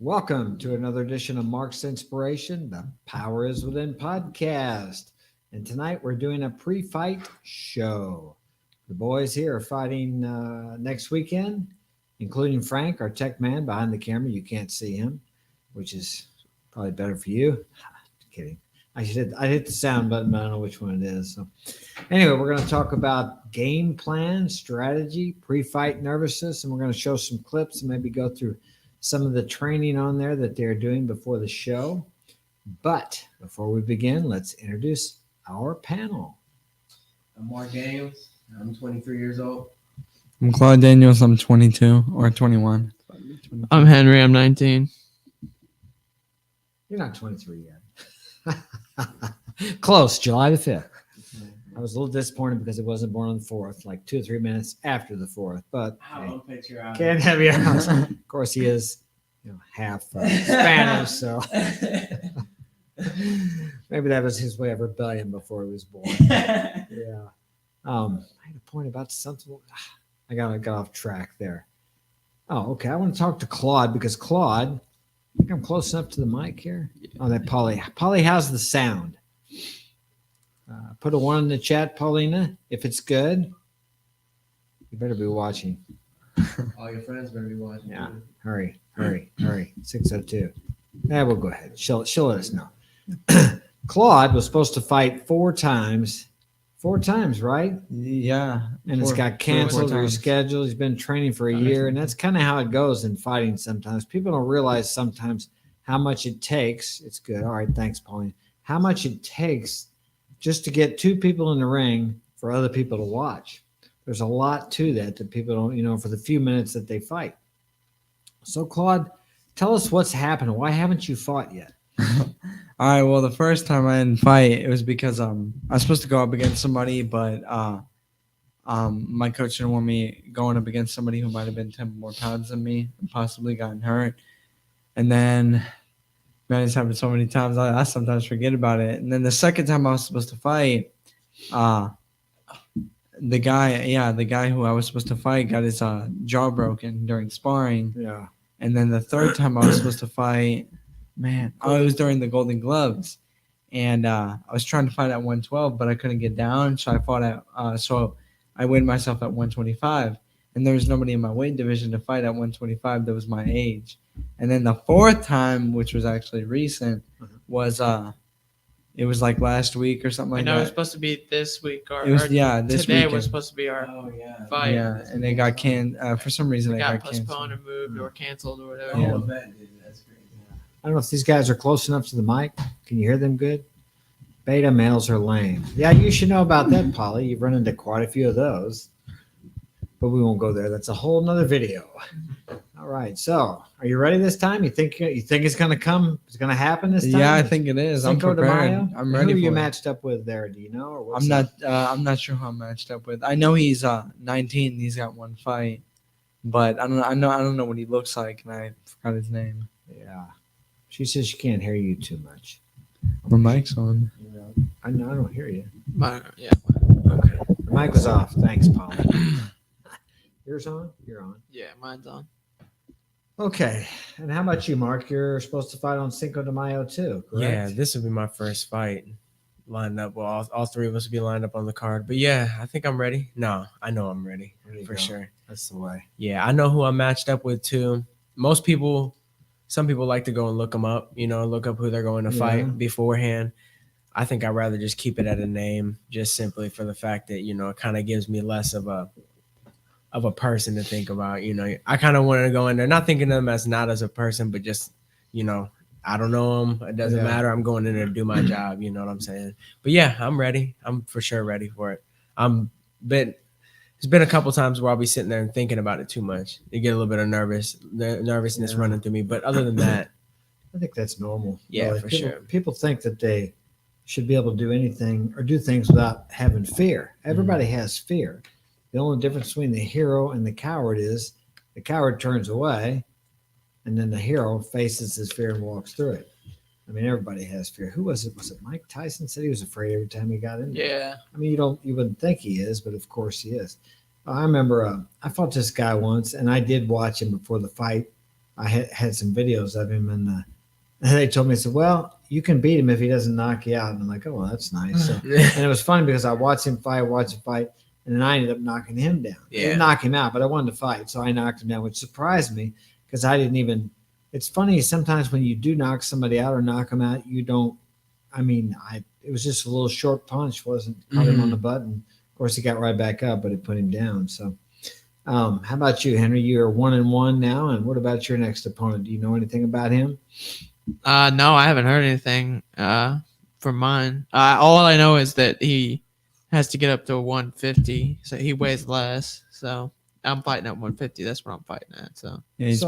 Welcome to another edition of Mark's Inspiration, the Power is Within podcast. And tonight we're doing a pre fight show. The boys here are fighting next weekend, including Frank, our tech man behind the camera. You can't see him, which is probably better for you. Just kidding. I hit the sound button, but I don't know which one it is. So, anyway, we're going to talk about game plan, strategy, pre fight nervousness, and we're going to show some clips and maybe go through some of the training on there that they're doing before the show. But before we begin, let's introduce our panel. I'm Mark Daniels. I'm 23 years old. I'm Claude Daniels. I'm 22 or 21. I'm Henry. I'm 19. You're not 23 yet. Close, July the 5th. I was a little disappointed because it wasn't born on the 4th, like 2 or 3 minutes after the 4th. But I'll picture out. Can't have you out. Of course, he is, half Spanish, so maybe that was his way of rebellion before he was born. Yeah. I had a point about something. I got off track there. Oh, okay. I want to talk to Claude because Claude, I think I'm close enough to the mic here. Oh, that Polly. Polly has the sound. Put a 1 in the chat, Paulina. If it's good, you better be watching. All your friends better be watching. Yeah. Hurry. 602. Yeah, we'll go ahead. She'll let us know. Claude was supposed to fight 4 times. 4 times, right? Yeah. And it's got canceled, rescheduled. He's been training for a year. And that's kind of how it goes in fighting sometimes. People don't realize sometimes how much it takes. It's good. All right. Thanks, Pauline. How much it takes just to get 2 people in the ring for other people to watch. There's a lot to that people don't, for the few minutes that they fight. So, Claude, tell us what's happened. Why haven't you fought yet? All right. Well, the first time I didn't fight, it was because I was supposed to go up against somebody, but my coach didn't want me going up against somebody who might have been 10 more pounds than me and possibly gotten hurt. And then, man, it's happened so many times. I sometimes forget about it. And then the second time I was supposed to fight, the guy who I was supposed to fight got his jaw broken during sparring. Yeah. And then the third time I was supposed to fight, it was during the Golden Gloves. And I was trying to fight at 112, but I couldn't get down. So I fought so I weighed myself at 125. And there was nobody in my weight division to fight at 125 that was my age. And then the fourth time, which was actually recent, was it was like last week or something like that. I know it was supposed to be this week or this today weekend. was supposed to be our fight. Yeah, and it got for some reason it got postponed canceled. or moved or canceled or whatever. Yeah. That's crazy. I don't know if these guys are close enough to the mic. Can you hear them good? Beta males are lame. Yeah, you should know about that, Polly. You've run into quite a few of those. But we won't go there. That's a whole nother video. All right. So, are you ready this time? You think it's going to come? It's going to happen this time? Yeah, I think it is. Cinco I'm de prepared. Mayo? I'm ready. Who are you for it. matched up with there? Do you know? Or I'm not sure who I'm matched up with. I know he's 19. He's got 1 fight, but I don't know what he looks like, and I forgot his name. Yeah. She says she can't hear you too much. My mic's on. I know. I don't hear you. Yeah. Okay. The mic was off. Thanks, Polly. Yours on? You're on. Yeah, mine's on. Okay. And how about you, Mark? You're supposed to fight on Cinco de Mayo too, correct? Yeah, this will be my first fight lined up. Well, all 3 of us will be lined up on the card. But yeah, I think I'm ready. No, I know I'm ready for sure. That's the way. Yeah, I know who I'm matched up with too. Some people like to go and look them up, look up who they're going to fight beforehand. I think I'd rather just keep it at a name, just simply for the fact that, it kind of gives me less of a person to think about. I kind of wanted to go in there not thinking of them as not as a person, but just, I don't know them. It doesn't matter. I'm going in there to do my job. You know what I'm saying? But yeah, I'm ready. I'm for sure ready for it. There's been a couple times where I'll be sitting there and thinking about it too much. You get a little bit of nervousness running through me. But other than that, I think that's normal. Yeah, really. for sure. People think that they should be able to do anything or do things without having fear. Everybody has fear. The only difference between the hero and the coward is the coward turns away, and then the hero faces his fear and walks through it. I mean, everybody has fear. Who was it? Was it Mike Tyson said he was afraid every time he got in there? Yeah. I mean, you wouldn't think he is, but of course he is. I remember I fought this guy once, and I did watch him before the fight. I had some videos of him, and they told me, said, well, you can beat him if he doesn't knock you out. And I'm like, oh, well, that's nice. So, and it was funny because I watched him fight, and then I ended up knocking him down. I didn't knock him out, but I wanted to fight, so I knocked him down, which surprised me because I didn't even. It's funny sometimes when you do knock somebody out or knock them out, you don't. I mean, it was just a little short punch, wasn't caught him on the button. Of course, he got right back up, but it put him down. So, how about you, Henry? You're 1-1 now, and what about your next opponent? Do you know anything about him? No, I haven't heard anything from mine. All I know is that he has to get up to 150, so he weighs less. So I'm fighting at 150. That's what I'm fighting at. So yeah, he's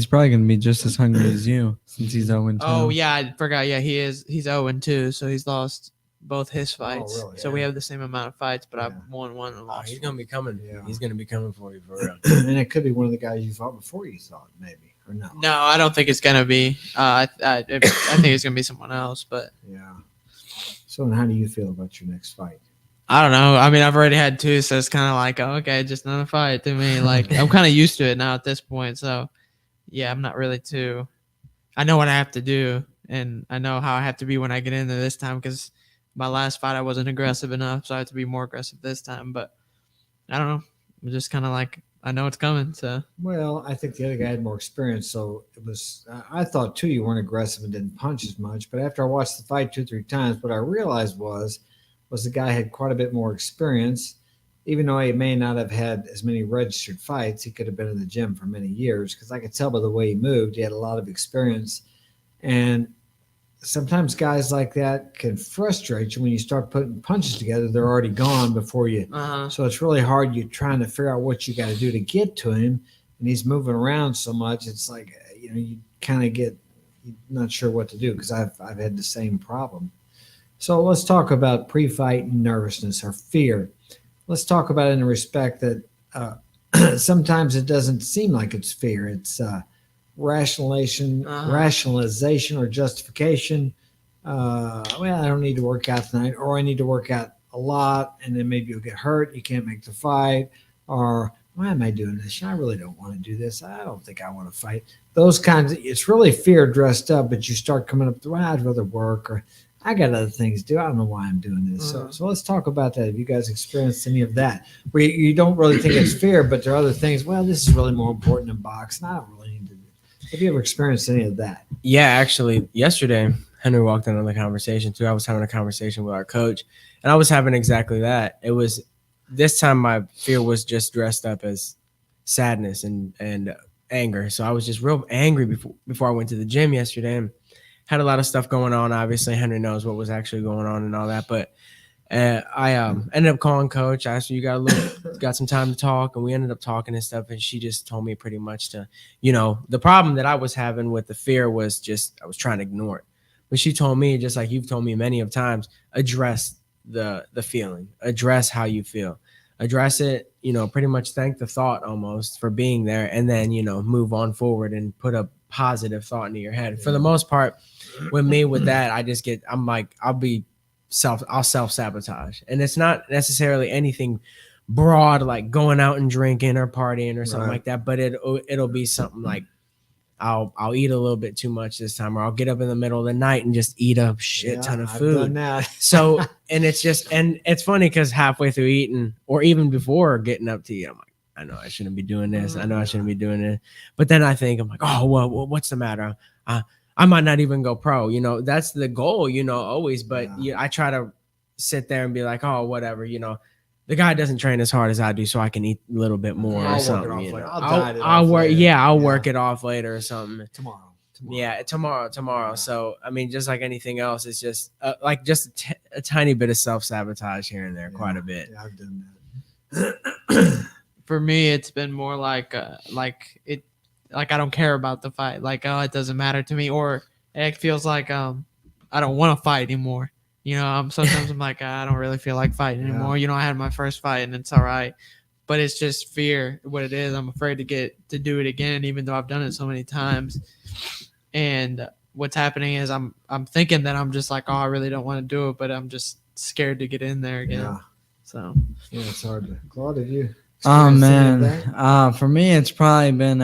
probably gonna be just as hungry as you since he's 0-2. Oh yeah, I forgot. Yeah, he is. He's 0-2, so he's lost both his fights. Really? So we have the same amount of fights, but I've won one and Oh, lost. he's gonna be coming. Yeah. He's gonna be coming for you for real. And it could be one of the guys you fought before you thought, maybe, or no? No, I don't think it's gonna be. I think it's gonna be someone else, but Yeah. So, how do you feel about your next fight? I don't know. I mean, I've already had two, so it's kind of like, oh, okay, just another fight to me. Like I'm kind of used to it now at this point. So, yeah, I'm not really too. I know what I have to do, and I know how I have to be when I get in there this time because my last fight I wasn't aggressive enough, so I have to be more aggressive this time. But I don't know. I'm just kind of like I know it's coming. So Well, I think the other guy had more experience, so it was. I thought too you weren't aggressive and didn't punch as much. But after I watched the fight 2-3 times, what I realized was the guy had quite a bit more experience. Even though he may not have had as many registered fights, he could have been in the gym for many years because I could tell by the way he moved, he had a lot of experience. And sometimes guys like that can frustrate you when you start putting punches together. They're already gone before you. So it's really hard. You're trying to figure out what you got to do to get to him, and he's moving around so much. It's like you kind of get not sure what to do because I've had the same problem. So let's talk about pre-fight nervousness or fear. Let's talk about it in the respect that sometimes it doesn't seem like it's fear. It's rationalization or justification. Well, I don't need to work out tonight, or I need to work out a lot, and then maybe you'll get hurt. You can't make the fight, or why am I doing this? I really don't want to do this. I don't think I want to fight. Those kinds of, it's really fear dressed up, but you start coming up with, well, I'd rather work, or I got other things to do. I don't know why I'm doing this. So let's talk about that. Have you guys experienced any of that? Where you don't really think it's fear, but there are other things. Well, this is really more important than boxing. I don't really need to do it. Have you ever experienced any of that? Yeah, actually, yesterday, Henry walked in on the conversation too. I was having a conversation with our coach, and I was having exactly that. It was this time my fear was just dressed up as sadness and anger. So I was just real angry before I went to the gym yesterday, and had a lot of stuff going on. Obviously, Henry knows what was actually going on and all that. But I ended up calling Coach. I asked her, got some time to talk, and we ended up talking and stuff. And she just told me pretty much to, the problem that I was having with the fear was just I was trying to ignore it. But she told me, just like you've told me many of times, address the feeling, address how you feel, address it. Pretty much thank the thought almost for being there, and then move on forward and put a positive thought into your head. For the most part, with me with that, I'm like, I'll self-sabotage. And it's not necessarily anything broad like going out and drinking or partying or something like that, but it'll be something like I'll eat a little bit too much this time, or I'll get up in the middle of the night and just eat a shit ton of food. I've done that. So, and it's funny because halfway through eating, or even before getting up to eat, I'm like, I know I shouldn't be doing this. I know I shouldn't be doing it. But then I think, I'm like, oh, well, what's the matter? I might not even go pro. That's the goal, always. But I try to sit there and be like, oh, whatever, the guy doesn't train as hard as I do, so I can eat a little bit more or something. I'll work it off later or something. Tomorrow. Yeah, tomorrow. Yeah. So, I mean, just like anything else, it's just a tiny bit of self-sabotage here and there, quite a bit. Yeah, I've done that. For me, it's been more like I don't care about the fight. Like, oh, it doesn't matter to me, or it feels like I don't want to fight anymore. Sometimes I'm like, I don't really feel like fighting anymore. I had my first fight and it's all right, but it's just fear. What it is, I'm afraid to do it again, even though I've done it so many times. And what's happening is I'm thinking that I'm just like, oh, I really don't want to do it, but I'm just scared to get in there again. Yeah. So it's hard to. Claude, have you? Oh man, for me it's probably been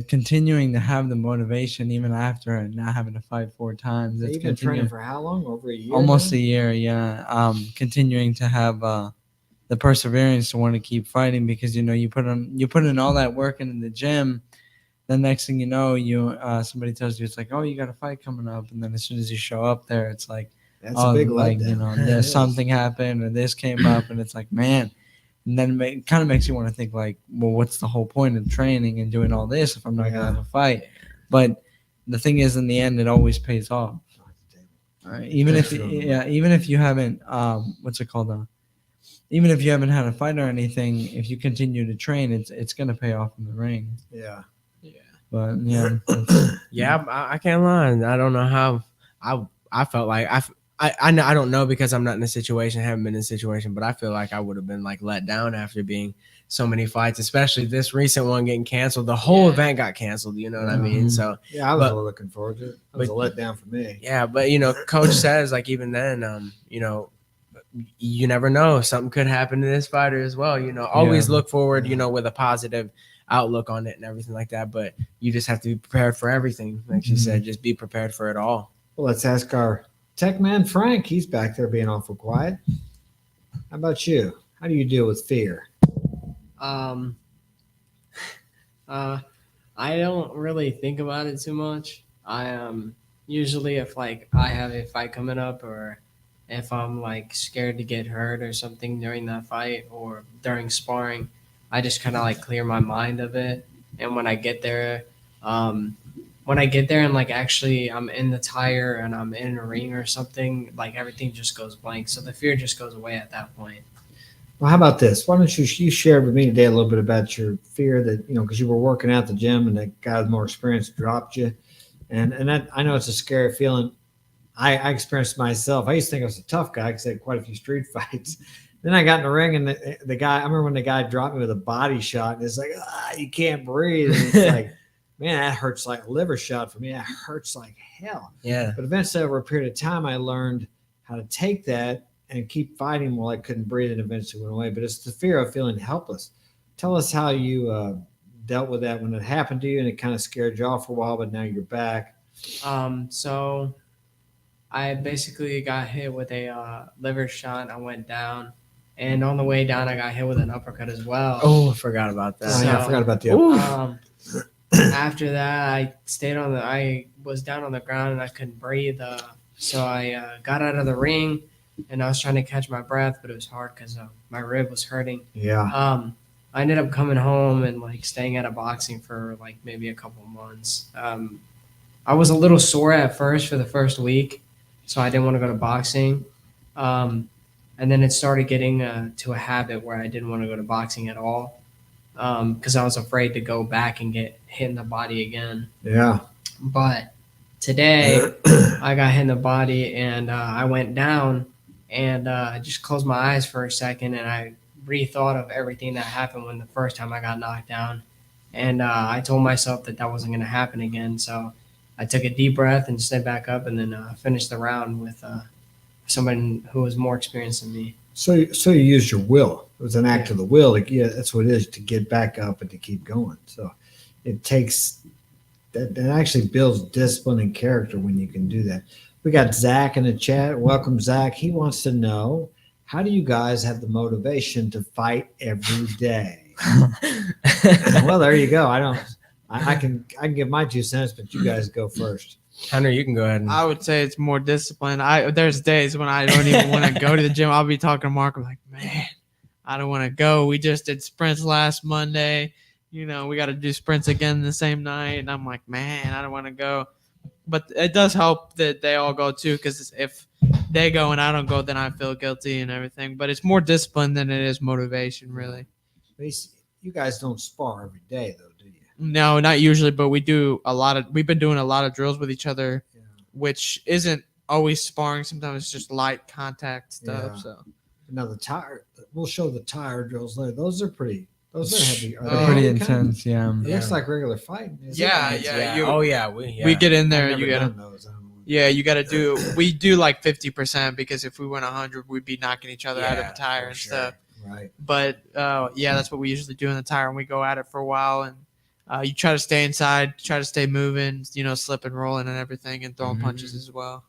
continuing to have the motivation even after not having to fight 4 times. You've It's been training continuing for how long? Over a year? almost now? a year, yeah. Continuing to have the perseverance to want to keep fighting because you put in all that work into the gym. Then next thing you know, somebody tells you it's like, oh, you got a fight coming up, and then as soon as you show up there, it's like, That's a big letdown. there's something happened or this came up, and it's like, man. And then it kind of makes you want to think like, well, what's the whole point of training and doing all this if I'm not gonna have a fight? But the thing is, in the end, it always pays off. Even if you haven't what's it called? Even if you haven't had a fight or anything, if you continue to train, it's gonna pay off in the ring. Yeah. But yeah, Yeah, I can't lie. I don't know how I felt like I know I don't know because I'm not in a situation, haven't been in a situation, but I feel like I would have been like let down after being so many fights, especially this recent one getting canceled. The whole event got canceled. You know what I mean? So yeah, I was really looking forward to it. It was a letdown for me. Yeah, but coach says like even then, you never know, something could happen to this fighter as well. Always look forward, with a positive outlook on it and everything like that. But you just have to be prepared for everything, like she said. Just be prepared for it all. Well, let's ask our tech man Frank. He's back there being awful quiet. How about you? How do you deal with fear? I don't really think about it too much. I usually if like I have a fight coming up or if I'm like scared to get hurt or something during that fight or during sparring, I just kind of like clear my mind of it. And when I get there and like actually I'm in the tire and I'm in a ring or something, like everything just goes blank. So the fear just goes away at that point. Well, how about this? Why don't you shared with me today a little bit about your fear that, because you were working out the gym and that guy with more experience dropped you. And that, I know it's a scary feeling. I experienced myself. I used to think I was a tough guy because I had quite a few street fights. Then I got in the ring and the guy, I remember when the guy dropped me with a body shot and it's like, you can't breathe. And it's like, man, that hurts like a liver shot for me. That hurts like hell. Yeah. But eventually over a period of time, I learned how to take that and keep fighting while I couldn't breathe and eventually went away. But it's the fear of feeling helpless. Tell us how you dealt with that when it happened to you and it kind of scared you off for a while, but now you're back. So I basically got hit with a liver shot. I went down, and on the way down, I got hit with an uppercut as well. Oh, I forgot about that. Oh, yeah, I forgot about the uppercut. After that, I was down on the ground and I couldn't breathe. So I got out of the ring and I was trying to catch my breath, but it was hard because my rib was hurting. Yeah. I ended up coming home and like staying out of boxing for like maybe a couple months. I was a little sore at first for the first week, so I didn't want to go to boxing. And then it started getting to a habit where I didn't want to go to boxing at all because I was afraid to go back and get hit in the body again. Yeah. But today I got hit in the body and I went down and I just closed my eyes for a second and I rethought of everything that happened when the first time I got knocked down. And I told myself that wasn't going to happen again. So I took a deep breath and stood back up and then finished the round with somebody who was more experienced than me. So you used your will. It was an act of the will. Like, yeah, that's what it is, to get back up and to keep going. So it takes that actually builds discipline and character when you can do that. We got Zach in the chat. Welcome, Zach. He wants to know, how do you guys have the motivation to fight every day? Well, there you go. I can give my 2 cents, but you guys go first. Hunter, you can go ahead. I would say it's more discipline. There's days when I don't even want to go to the gym. I'll be talking to Mark. I'm like, man, I don't want to go. We just did sprints last Monday. We got to do sprints again the same night. And I'm like, man, I don't want to go. But it does help that they all go too, because if they go and I don't go, then I feel guilty and everything. But it's more discipline than it is motivation, really. You guys don't spar every day, though, do you? No, not usually, but we've been doing a lot of drills with each other, which isn't always sparring. Sometimes it's just light contact stuff. Yeah. So now we'll show the tire drills later. Those are heavy. Are they're they pretty heavy, kind of? intense. Yeah. It looks like regular fighting. Yeah. We get in there. I've You never gotta. done those. I don't know. Yeah, you got to do. We do like 50% because if we went 100, we'd be knocking each other out of the tire and stuff. Right. But that's what we usually do in the tire, and we go at it for a while. And you try to stay inside, try to stay moving, slipping, rolling, and everything, and throwing punches as well.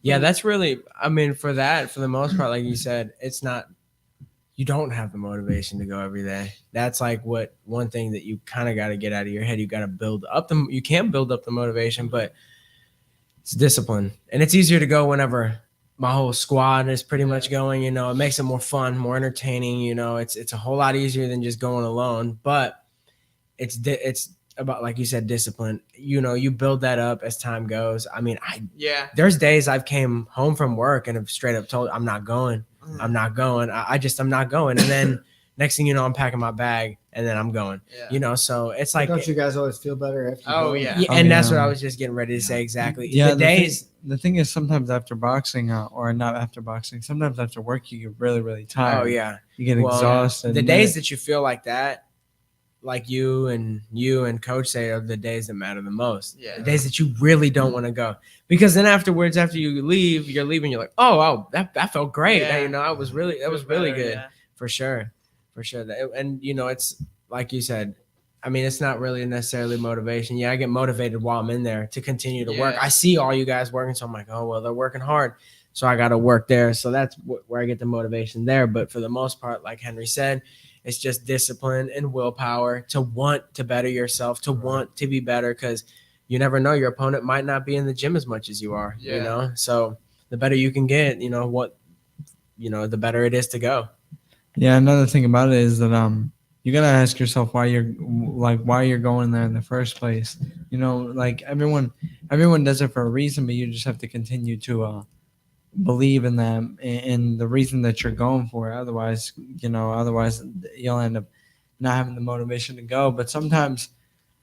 Yeah, that's really. I mean, for the most part, like you said, it's not. You don't have the motivation to go every day. That's like one thing that you kind of got to get out of your head. You got to build up you can build up the motivation, but it's discipline. And it's easier to go whenever my whole squad is pretty much going, it makes it more fun, more entertaining. It's a whole lot easier than just going alone, but it's about, like you said, discipline. You build that up as time goes. I mean, there's days I've came home from work and have straight up told I'm not going. I'm not going. I'm not going. And then next thing you know, I'm packing my bag and then I'm going. Yeah. So it's like, don't you guys always feel better after? Oh, going? yeah. and that's what I was just getting ready to say. Exactly. Yeah, the thing is, sometimes after boxing, or not after boxing, sometimes after work, you get really, really tired. Oh yeah. You get exhausted. The days that you feel like that, like you and coach say, are the days that matter the most. Yeah. The days that you really don't want to go, because then afterwards, after you're leaving, you're like, oh, that felt great. Yeah. That was really good. Yeah. For sure. And it's like you said, I mean, it's not really necessarily motivation. Yeah, I get motivated while I'm in there to continue to work. I see all you guys working, so I'm like, oh, well, they're working hard, so I got to work there. So that's where I get the motivation there. But for the most part, like Henry said, it's just discipline and willpower to want to better yourself, to want to be better, because you never know. Your opponent might not be in the gym as much as you are, So the better you can get, the better it is to go. Yeah, another thing about it is that you gotta ask yourself why you're going there in the first place. Like everyone does it for a reason, but you just have to continue to believe in them and the reason that you're going for it. Otherwise you'll end up not having the motivation to go. But sometimes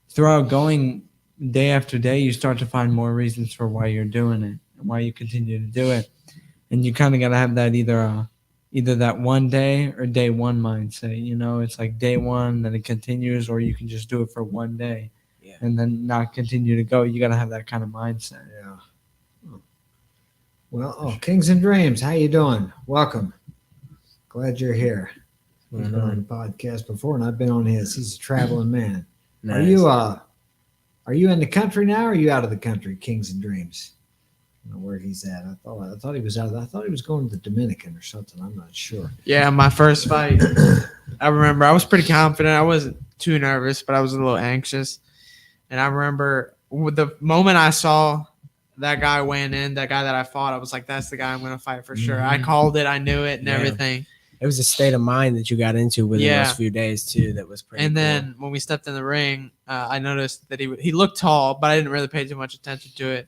throughout going day after day, you start to find more reasons for why you're doing it and why you continue to do it. And you kind of got to have that either that one day or day one mindset. It's like day one, then it continues, or you can just do it for one day and then not continue to go. You got to have that kind of mindset. Yeah. Well, Kings and Dreams, how you doing? Welcome. Glad you're here. He's been on the podcast before, and I've been on his. He's a traveling man. Nice. Are you in the country now, or are you out of the country, Kings and Dreams? I don't know where he's at. I thought he was out. I thought he was going to the Dominican or something. I'm not sure. Yeah, my first fight, I remember I was pretty confident. I wasn't too nervous, but I was a little anxious. And I remember with the moment I saw that guy weighing in, that guy that I fought, I was like, that's the guy I'm going to fight for sure. I called it. I knew it and everything. It was a state of mind that you got into within those few days too. That was pretty. And then when we stepped in the ring, I noticed that he looked tall, but I didn't really pay too much attention to it.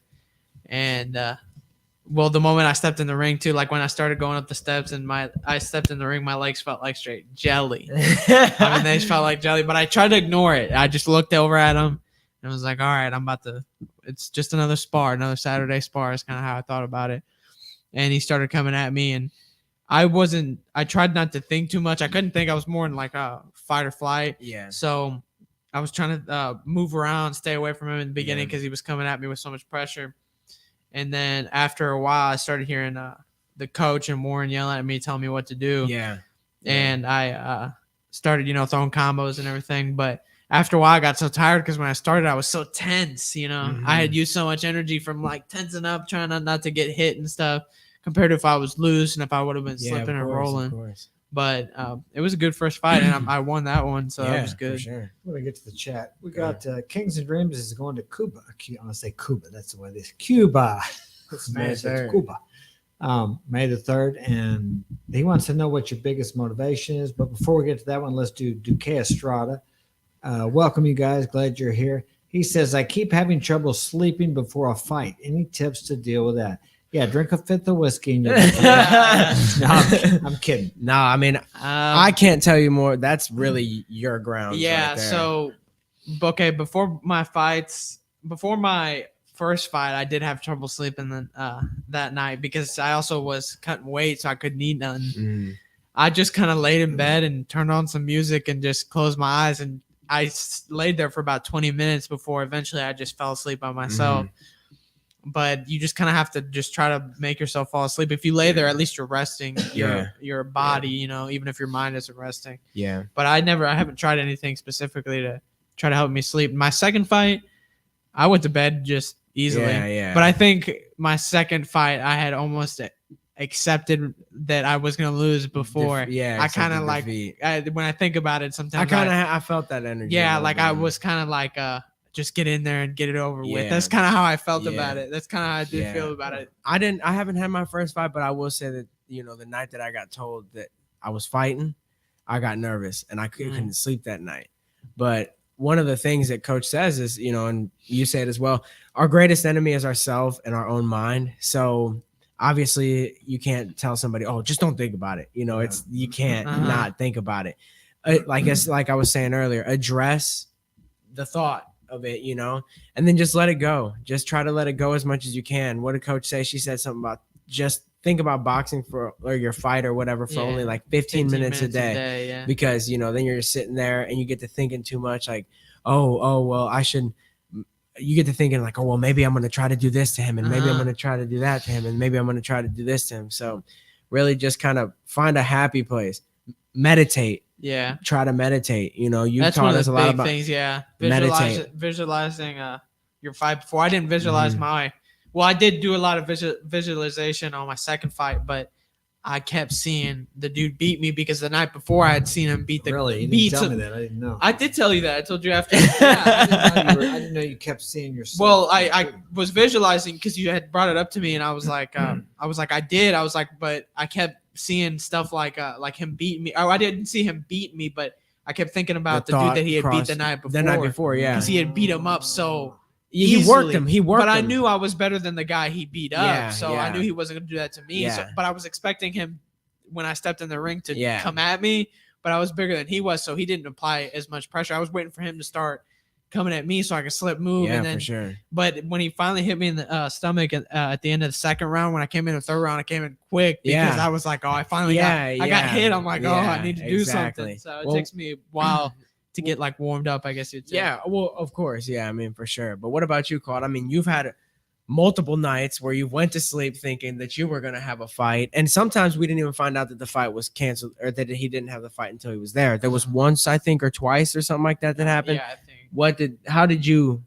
And the moment I stepped in the ring too, like when I started going up the steps and I stepped in the ring, my legs felt like straight jelly. I mean, they just felt like jelly, but I tried to ignore it. I just looked over at him and was like, all right, it's just another Saturday spar is kind of how I thought about it. And he started coming at me, and I tried not to think too much. I couldn't think. I was more in like a fight or flight. Yeah. So I was trying to move around, stay away from him in the beginning because he was coming at me with so much pressure. And then after a while, I started hearing the coach and Warren yelling at me, telling me what to do. Yeah. And I started, throwing combos and everything. But after a while, I got so tired because when I started, I was so tense. I had used so much energy from like tensing up, trying not to get hit and stuff, compared to if I was loose and if I would have been slipping or rolling. But it was a good first fight, and I won that one, so that was good. For sure. We're going to get to the chat. We got Kings and Dreams is going to Cuba. I want to say Cuba. That's the way it is. Cuba. It's Cuba. May the 3rd, and he wants to know what your biggest motivation is. But before we get to that one, let's do Duque Estrada. Welcome, you guys. Glad you're here. He says, I keep having trouble sleeping before a fight. Any tips to deal with that? Yeah, drink a fifth of whiskey. And no, I'm kidding. No, I mean, I can't tell you more. That's really your ground. Yeah, right so, okay, before my first fight, I did have trouble sleeping that night because I also was cutting weight, so I couldn't eat nothing. I just kind of laid in bed and turned on some music and just closed my eyes, and I laid there for about 20 minutes before eventually I just fell asleep by myself. But you just kind of have to just try to make yourself fall asleep. If you lay there, at least you're resting your body, even if your mind isn't resting. Yeah. But I haven't tried anything specifically to try to help me sleep. My second fight, I went to bed just easily. Yeah. But I think my second fight, I had almost accepted that I was gonna lose before. I kind of like when I think about it, sometimes I felt that energy. Yeah, like I was kind of like just get in there and get it over with. That's kind of how I felt about it. That's kind of how I did feel about it. I haven't had my first fight, but I will say that the night that I got told that I was fighting, I got nervous and I couldn't sleep that night. But one of the things that coach says is, and you say it as well, our greatest enemy is ourselves and our own mind. So obviously you can't tell somebody, oh, just don't think about it. It's, you can't not think about it. Like I was saying earlier, address the thought of it, and then just let it go. Just try to let it go as much as you can. What did coach say? She said something about just think about boxing or your fight or whatever for only like 15 minutes a day. Because, then you're just sitting there and you get to thinking too much like, well, you get to thinking like, oh, well, maybe I'm going to try to do this to him and maybe I'm going to try to do that to him and maybe I'm going to try to do this to him. So really just kind of find a happy place, meditate. Yeah. Try to meditate. You've That's taught one of us the a lot big about things. Yeah. Meditate. Visualizing your fight before. I didn't visualize I did do a lot of visualization on my second fight, but I kept seeing the dude beat me because the night before I had seen him beat the Really? You beat. didn't tell me that. I didn't know. I did tell you that. I told you after. I didn't know you kept seeing yourself. Well, I was visualizing because you had brought it up to me, and I was like, I did. I was like, but I kept seeing stuff like him beat me. Oh, I didn't see him beat me, but I kept thinking about the dude that he had beat the night before. The night before, yeah. Because he had beat him up so he worked him. But I knew I was better than the guy he beat up, so I knew he wasn't going to do that to me. Yeah. So, but I was expecting him when I stepped in the ring to come at me, but I was bigger than he was, so he didn't apply as much pressure. I was waiting for him to start coming at me so I could slip move. Yeah, and then, for sure. But when he finally hit me in the stomach at the end of the second round, when I came in the third round, I came in quick because I was like, oh, I finally got hit. I'm like, I need to do something. So it takes me a while to get like warmed up, I guess you'd say. Yeah, well, of course. Yeah, I mean, for sure. But what about you, Claude? I mean, you've had multiple nights where you went to sleep thinking that you were going to have a fight. And sometimes we didn't even find out that the fight was canceled or that he didn't have the fight until he was there. There was once, I think, or twice or something like that happened. Yeah, I think. How did you,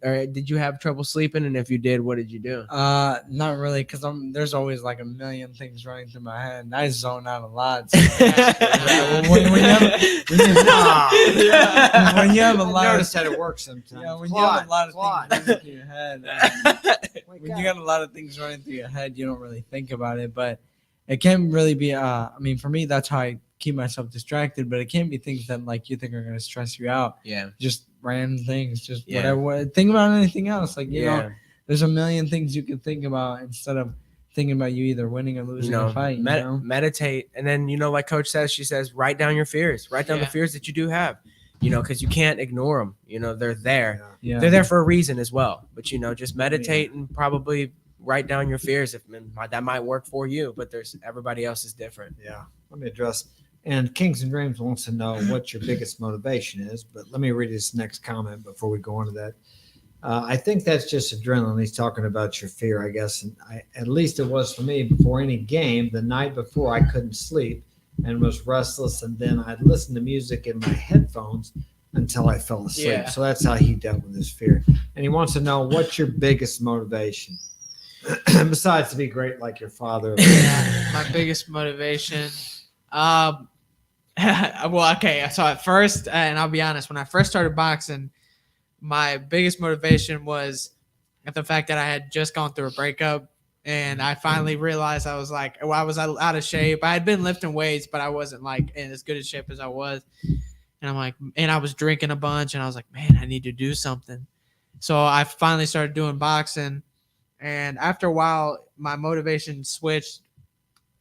or did you have trouble sleeping? And if you did, what did you do? Not really, because there's always like a million things running through my head, and I zone out a lot. So when you have a lot, I noticed that it works sometimes. Yeah, when you have a lot of things running through your head, when you got a lot of things running through your head, you don't really think about it. But it can really be. I mean, for me, that's how I keep myself distracted. But it can't be things that like you think are going to stress you out. Yeah, just random things, just whatever. Think about anything else. Like you know, there's a million things you can think about instead of thinking about you either winning or losing a fight. Meditate, and then like Coach says, she says, write down your fears. Write down the fears that you do have. Because you can't ignore them. They're there. Yeah. They're there for a reason as well. But just meditate and probably write down your fears. That might work for you, but everybody else is different. Yeah. Let me address. And Kings and Dreams wants to know what your biggest motivation is. But let me read his next comment before we go on to that. I think that's just adrenaline. He's talking about your fear, I guess. And at least it was for me before any game. The night before, I couldn't sleep and was restless, and then I'd listen to music in my headphones until I fell asleep. Yeah. So that's how he dealt with his fear. And he wants to know, what's your biggest motivation? Besides to be great like your father. My biggest motivation. Well, okay. So at first, and I'll be honest, when I first started boxing, my biggest motivation was the fact that I had just gone through a breakup. And I finally realized I was like, I was out of shape. I had been lifting weights, but I wasn't like in as good a shape as I was. And I'm like, and I was drinking a bunch, and I was like, man, I need to do something. So I finally started doing boxing. And after a while, my motivation switched.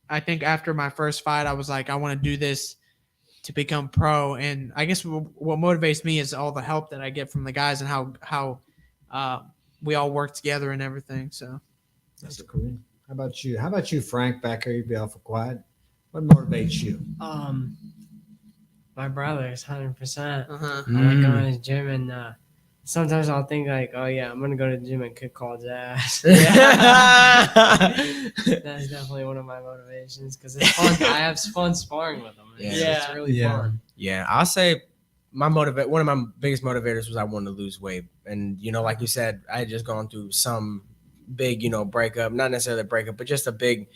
I think after my first fight, I was like, I want to do this to become pro. And I guess what motivates me is all the help that I get from the guys and how we all work together and everything. So. That's cool. How about you? How about you, Frank? Back here, you'd be awful quiet. What motivates you? My brother is 100%. I like going to the gym, and sometimes I'll think like, oh yeah, I'm gonna go to the gym and kick Claude's ass. That's definitely one of my motivations because it's fun. I have fun sparring with him. It's really fun. Yeah, I'll say one of my biggest motivators was I wanted to lose weight. And, like you said, I had just gone through some big, breakup, not necessarily a breakup, but just a big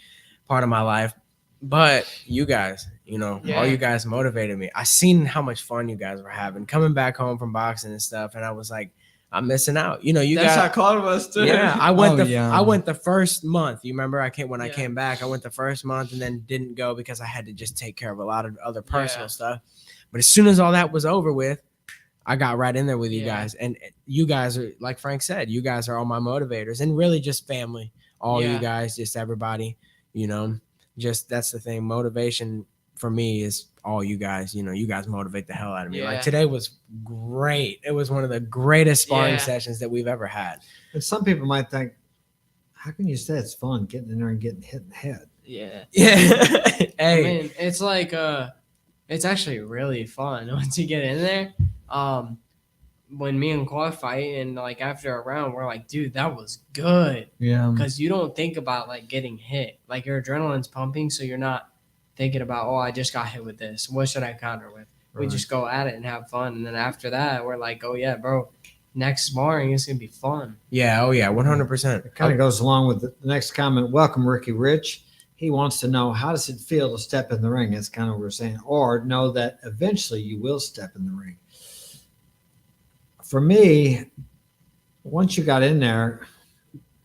part of my life. But you guys, all you guys motivated me. I seen how much fun you guys were having coming back home from boxing and stuff. And I was like, I'm missing out. You That's guys. how Claude was too. Yeah, I went yeah. I went the first month. You remember I came back, I went the first month and then didn't go because I had to just take care of a lot of other personal stuff. But as soon as all that was over with, I got right in there with you guys. And you guys are, like Frank said, you guys are all my motivators and really just family. All you guys, just everybody, just that's the thing. Motivation for me is all you guys, you guys motivate the hell out of me. Like today was great. It was one of the greatest sparring sessions that we've ever had. And some people might think, how can you say it's fun getting in there and getting hit in the head? Yeah. Hey. I mean, it's like it's actually really fun once you get in there. When me and Claude fight and like after a round, we're like, dude, that was good. Yeah. Because you don't think about like getting hit. Like your adrenaline's pumping, so you're not thinking about, oh, I just got hit with this. What should I counter with? Right. We just go at it and have fun. And then after that, we're like, oh yeah, bro, next sparring is gonna be fun. Yeah, 100%. It kind of goes along with the next comment. Welcome, Ricky Rich. He wants to know, how does it feel to step in the ring? That's kind of what we're saying. Or know that eventually you will step in the ring. For me, once you got in there,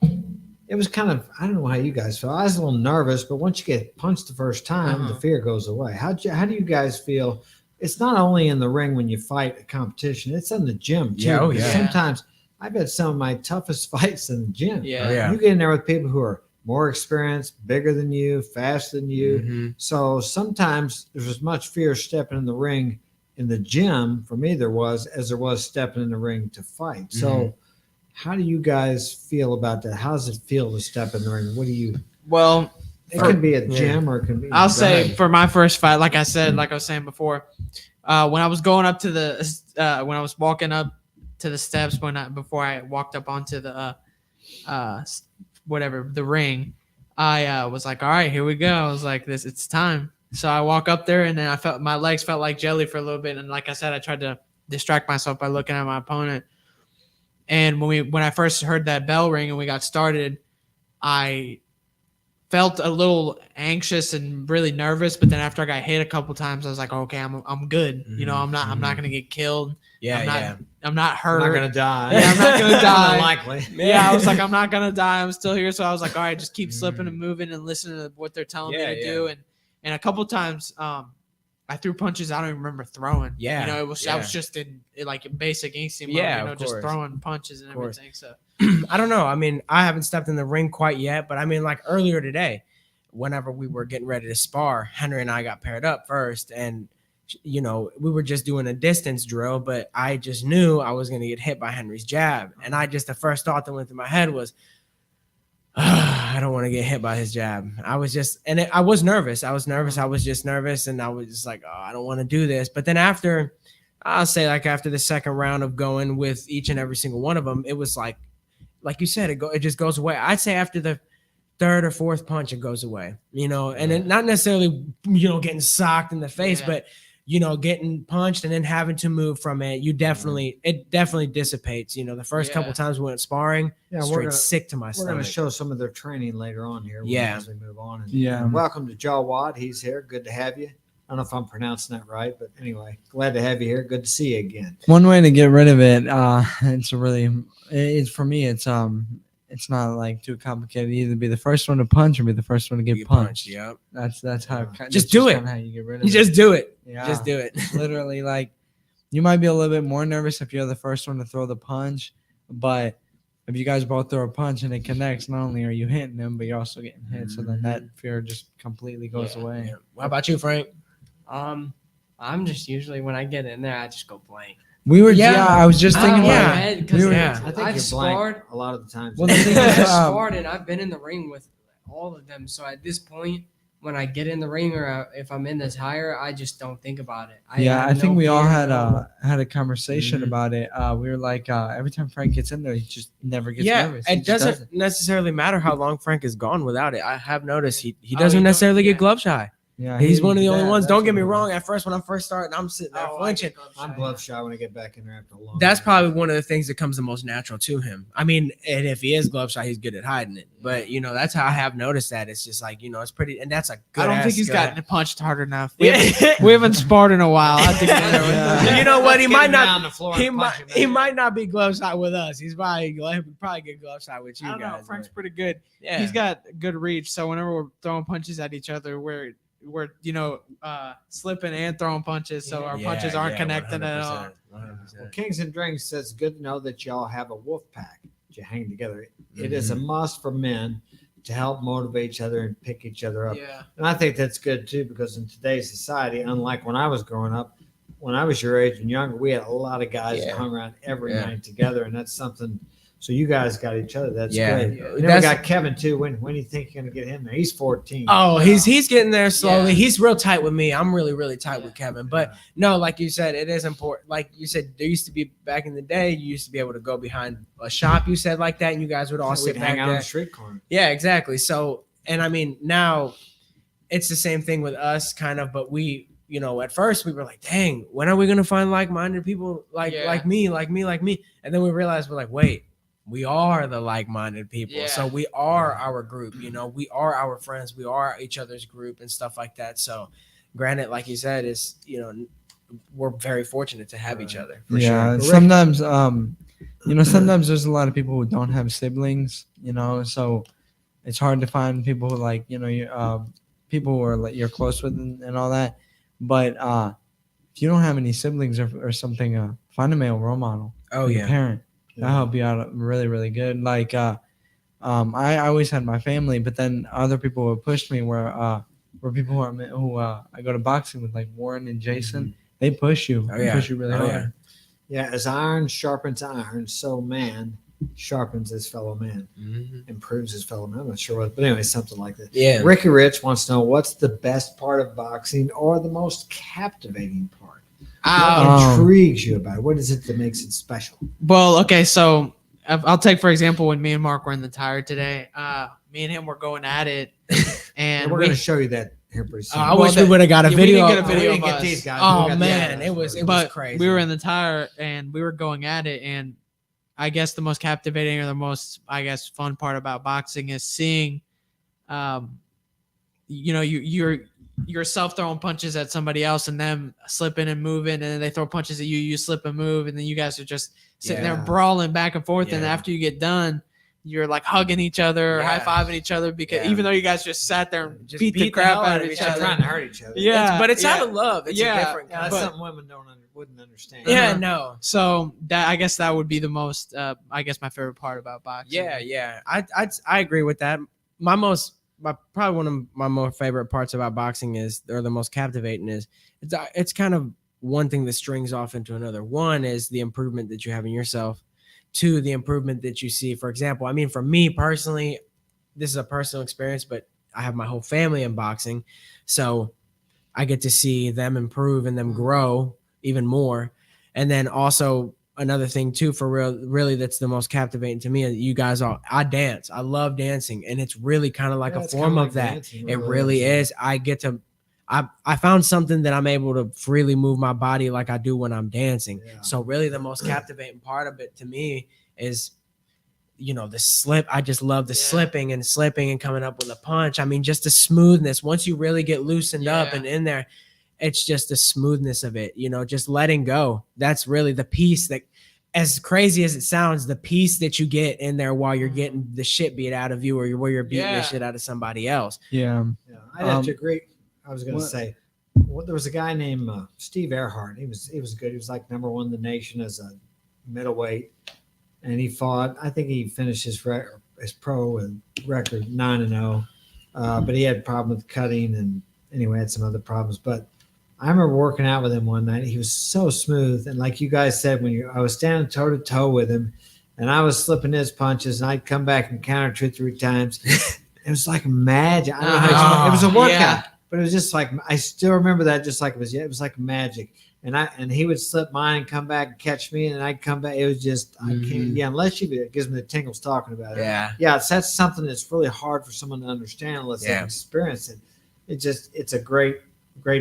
it was kind of, I don't know how you guys feel. I was a little nervous, but once you get punched the first time, the fear goes away. How do you guys feel? It's not only in the ring when you fight a competition, it's in the gym too. Yeah. Sometimes I've had some of my toughest fights in the gym. Yeah. You get in there with people who are more experienced, bigger than you, faster than you. Mm-hmm. So sometimes there's as much fear stepping in the ring in the gym, for me there was, as there was stepping in the ring to fight. So how do you guys feel about that? How does it feel to step in the ring? What do you? Well, It can be a gym or it can be. I'll say for my first fight, like I was saying before, when I was going up to when I was walking up to the steps before I walked up onto the the ring, I was like, all right, here we go. I was like, it's time. So I walk up there and then I felt my legs felt like jelly for a little bit. And like I said, I tried to distract myself by looking at my opponent. And when I first heard that bell ring and we got started, I felt a little anxious and really nervous. But then after I got hit a couple times, I was like, okay, I'm good. I'm not gonna get killed. I'm not hurt. I'm not gonna die. Yeah, I'm not gonna die. Likely. Yeah, I was like, I'm not gonna die. I'm still here. So I was like, all right, just keep slipping and moving and listening to what they're telling me to do. And a couple times, I threw punches I don't even remember throwing. Yeah. I was just in like basic instinct mode, just throwing punches and everything. So I don't know. I mean, I haven't stepped in the ring quite yet, but I mean, like earlier today, whenever we were getting ready to spar, Henry and I got paired up first, and we were just doing a distance drill, but I just knew I was going to get hit by Henry's jab, and the first thought that went through my head was, I don't want to get hit by his jab. I was nervous. I was just nervous, and I was just like, I don't want to do this. But then after the second round of going with each and every single one of them, it was like you said, it just goes away. I'd say after the third or fourth punch, it goes away, and then not necessarily, getting socked in the face, but getting punched and then having to move from it, it definitely dissipates. The first couple times we went sparring, sick to my stomach. We're going to show some of their training later on here. As we move on. And welcome to Jawad. He's here. Good to have you. I don't know if I'm pronouncing that right, but anyway, glad to have you here. Good to see you again. One way to get rid of it, for me, it's not like too complicated. Either be the first one to punch or be the first one to get punched. Yep. That's how. Just do it. How you get rid of it. Just do it. Yeah. Just do it. It's literally like you might be a little bit more nervous if you're the first one to throw the punch, but if you guys both throw a punch and it connects, not only are you hitting them, but you're also getting hit. So then that fear just completely goes away. Yeah. How about you, Frank? I'm just usually when I get in there, I just go blank. I was just thinking about it. I think I've you're sparred blank a lot of the times. Well, the thing is, I've sparred and I've been in the ring with all of them. So at this point, when I get in the ring or if I'm in this higher, I just don't think about it. I think we all had a conversation about it. We were like, every time Frank gets in there, he just never gets nervous. It doesn't necessarily matter how long Frank is gone without it. I have noticed he doesn't necessarily get glove shy. Yeah, He's one of the Yeah, only ones. that's Don't get me what it wrong. At first, when I'm first starting, I'm sitting there flinching. I'm glove shy when I get back in there after a long. That's night. probably one of the things that comes the most natural to him. I mean, and if he is glove shy, he's good at hiding it. But that's how I have noticed that. It's just like it's pretty, and that's a good. I don't think he's skill. gotten punched hard enough. Yeah. We haven't sparred in a while. I think Yeah. You know what? He Let's get might him not. down on the floor He and might. punch him, He man. might not be glove shy with us. He'll probably get glove shy with you I don't know. guys. Frank's but- pretty good. yeah. He's got good reach. So whenever we're throwing punches at each other, we're slipping and throwing punches. So our punches aren't connecting at all. 100%. Well, Kings and Drinks says good to know that y'all have a wolf pack that you hang together. It is a must for men to help motivate each other and pick each other up. Yeah. And I think that's good too, because in today's society, unlike when I was growing up, when I was your age and younger, we had a lot of guys that hung around every Yeah. night together, and that's something. So you guys got each other. That's Yeah. great. Yeah. You know, we That's- got Kevin too. When do you think you're gonna get him there? He's 14. Oh, he's getting there slowly. Yeah. He's real tight with me. I'm really, really tight Yeah. with Kevin. But no, like you said, it is important. Like you said, there used to be back in the day, you used to be able to go behind a shop, you said like that, and you guys would all We'd sit hang back out on there. the street corner. Yeah, exactly. So, and I mean, now it's the same thing with us, kind of. But we, at first we were like, "Dang, when are we gonna find like-minded people like me?" And then we realized we're like, "Wait, we are the like-minded people. Yeah. So we are our group. We are our friends. We are each other's group and stuff like that." So, granted, like you said, is we're very fortunate to have each other. For yeah. sure. Sometimes, sometimes there's a lot of people who don't have siblings. So it's hard to find people who people who are like you're close with and all that. But if you don't have any siblings or something, find a male role model. Oh like yeah. a parent. That'll help you out really, really good. Like I always had my family, but then other people who pushed me were people who I go to boxing with, like Warren and Jason. They push you. Oh, They yeah. push you really Oh, hard. Yeah, as iron sharpens iron, so man sharpens his fellow man, Mhm. improves his fellow man. I'm not sure what, but anyway, something like that. Yeah. Ricky Rich wants to know what's the best part of boxing or the most captivating part? What intrigues you about it? What is it that makes it special? Well, okay, so I'll take for example when me and Mark were in the tire today. Me and him were going at it, And and we're going to show you that here pretty soon. I wish we would have got a we video. didn't get a We video didn't of get us. these guys. Oh We got the man, others. it was but crazy. we were in the tire and we were going at it, and I guess the most captivating or the most fun part about boxing is seeing, yourself throwing punches at somebody else and them slipping and moving, and then they throw punches at you, you slip and move, and then you guys are just sitting there Yeah. brawling back and forth. And Yeah. after you get done, you're like hugging each other or Yeah. high-fiving each other because Yeah. even though you guys just sat there and Just beat the beat the crap hell out of each They're other. trying to hurt each other. Yeah, but it's yeah. out of love. It's Yeah. a different Yeah, kind. that's But- something women wouldn't understand. Yeah, Uh-huh. no. So that I guess that would be the most my favorite part about boxing. Yeah. I agree with that. Probably one of my more favorite parts about boxing or the most captivating is it's kind of one thing that strings off into another. One is the improvement that you have in yourself. Two, the improvement that you see. For example, I mean, for me personally, this is a personal experience, but I have my whole family in boxing, so I get to see them improve and them grow even more. And then also another thing too, for real, really, that's the most captivating to me. You guys I dance. I love dancing, and it's really kind of like Yeah, a it's form kinda of like that. dancing, It really is. I found something that I'm able to freely move my body like I do when I'm dancing. Yeah. So really the most captivating part of it to me is, the slip. I just love the slipping and coming up with a punch. I mean, just the smoothness. Once you really get loosened up Yeah. and in there, it's just the smoothness of it, just letting go. That's really the peace that, as crazy as it sounds, the peace that you get in there while you're getting the shit beat out of you or where you're beating the Yeah. shit out of somebody else. Yeah. Yeah, I have to Um, agree. I was going to what- say, there was a guy named Steve Earhart. He was good. He was like number one in the nation as a middleweight, and he fought. I think he finished his pro with record 9-0, but he had a problem with cutting, and anyway, had some other problems. But I remember working out with him one night. He was so smooth, and like you guys said, I was standing toe to toe with him, and I was slipping his punches, and I'd come back and counter 2-3 times. It was like magic. I don't know how to explain it. It was a workout. Yeah. But it was just like, I still remember that just like it was like magic. And he would slip mine and come back and catch me, and I'd come back. It was just, I can't, unless it gives me the tingles talking about it. Yeah. Yeah, that's something that's really hard for someone to understand unless they've experienced it. it's a great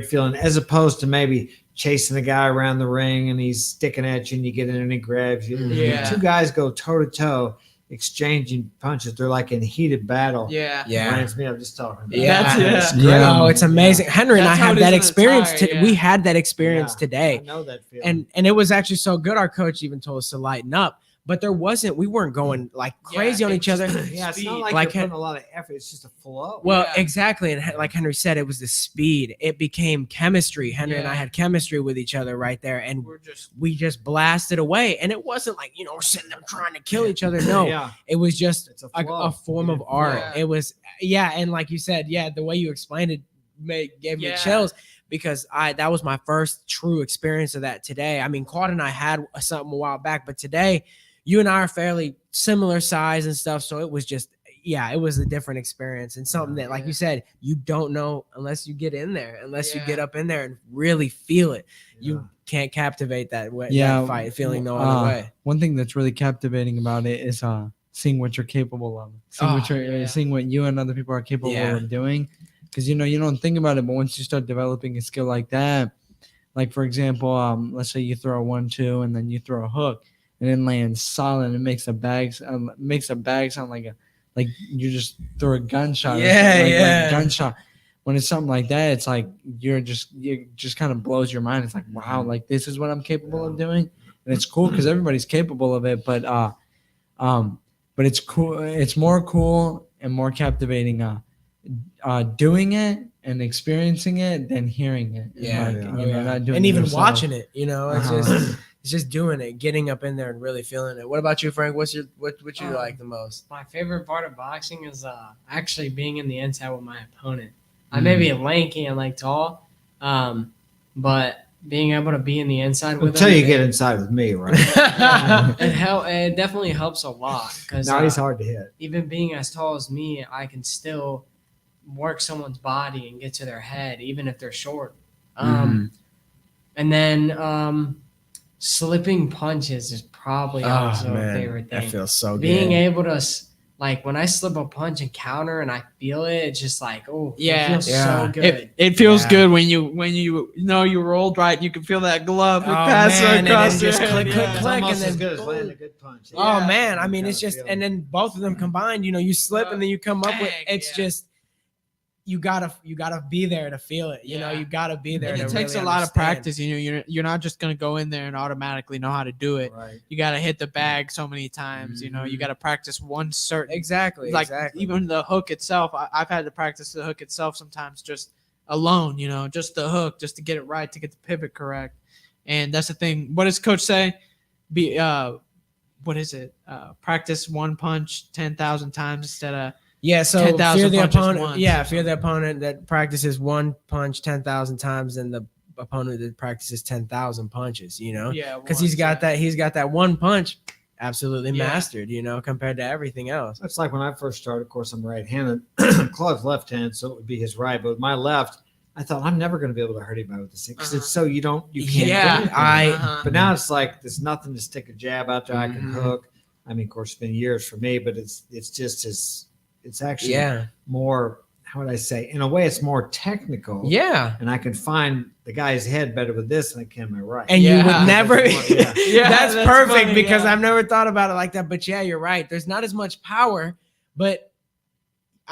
feeling, as opposed to maybe chasing the guy around the ring and he's sticking at you and you get in and he grabs you. Yeah. Two guys go toe to toe, exchanging punches. They're like in heated battle. Yeah. Yeah. Reminds me of just talking about. Yeah, That's- It's yeah. great. Oh, it's amazing. Henry and I That's how had it that is in experience. attire, yeah. We had that experience Yeah, today. I know that feeling. And it was actually so good. Our coach even told us to lighten up, but we weren't going like crazy Yeah, on it each other. yeah, it's not like, Like you're putting a lot of effort. It's just a flow. Well, Yeah. exactly. And like Henry said, it was the speed. It became chemistry. Henry and I Yeah. had chemistry with each other right there. And We're just we blasted away. And it wasn't like, we're sitting there trying to kill each other. No, yeah, it was just it's a a flow. form of Yeah. art. Yeah. It was, and like you said, the way you explained it gave me Yeah. chills, because that was my first true experience of that today. I mean, Claude and I had something a while back, but today you and I are fairly similar size and stuff. So it was just, it was a different experience, and something that, like you said, you don't know unless you get in there, unless you get up in there and really feel it. You can't captivate that way, that fight feeling no other way. One thing that's really captivating about it is seeing what you're capable of, seeing what you and other people are capable of doing. Because you don't think about it, but once you start developing a skill like that, like for example, let's say you throw a 1-2 and then you throw a hook and it lands solid and it makes a bag sound like you just throw a gunshot. Like a gunshot. When it's something like that, it's like you just kind of blows your mind. It's like, wow, like this is what I'm capable of doing, and it's cool because everybody's capable of it. But it's cool. It's more cool and more captivating doing it and experiencing it than hearing it. Not doing And it even yourself. watching it, it's just doing it, getting up in there and really feeling it. What about you, Frank? What you like the most? My favorite part of boxing is actually being in the inside with my opponent. I may be lanky and like tall, but being able to be in the inside with Until him, you get inside with me, right? it definitely helps a lot, because Now he's hard to hit. even being as tall as me, I can still work someone's body and get to their head, even if they're short. And then slipping punches is probably also a favorite thing. That feels so good. Being able to, like, when I slip a punch and counter and I feel it, it's just like, it feels so good. It feels good when you know you rolled right. You can feel that glove pass man, across and your then just head. click, click, It's click, and almost then as good as landing a good punch. Oh man, I mean, Kind it's of just, feeling. and then both of them combined, you slip and then you come up with, Bang, it's just, you gotta be there to feel it. You gotta be there. And to it takes really a lot of understand. practice. You're not just gonna go in there and automatically know how to do it. Right. You gotta hit the bag so many times. You gotta practice one certain. Exactly. Even the hook itself. I've had to practice the hook itself sometimes just alone. Just the hook, just to get it right, to get the pivot correct. And that's the thing. What does Coach say? What is it? Practice one punch 10,000 times instead of. So 10,000 fear the punches opponent. once. Fear the opponent that practices one punch 10,000 times, and the opponent that practices 10,000 punches. Because he's got that one punch absolutely mastered. Compared to everything else. That's like when I first started. Of course, I'm right-handed. Claude's left-handed, so it would be his right. But with my left, I thought I'm never going to be able to hurt anybody with this thing because it's so you can't. Yeah, do anything. But now it's like there's nothing to stick a jab out there. I can hook. I mean, of course, it's been years for me, but it's just as. It's actually more, how would I say? In a way, it's more technical. Yeah. And I can find the guy's head better with this than I can my right. And you would never. That's that's perfect funny, because I've never thought about it like that. But you're right. There's not as much power, but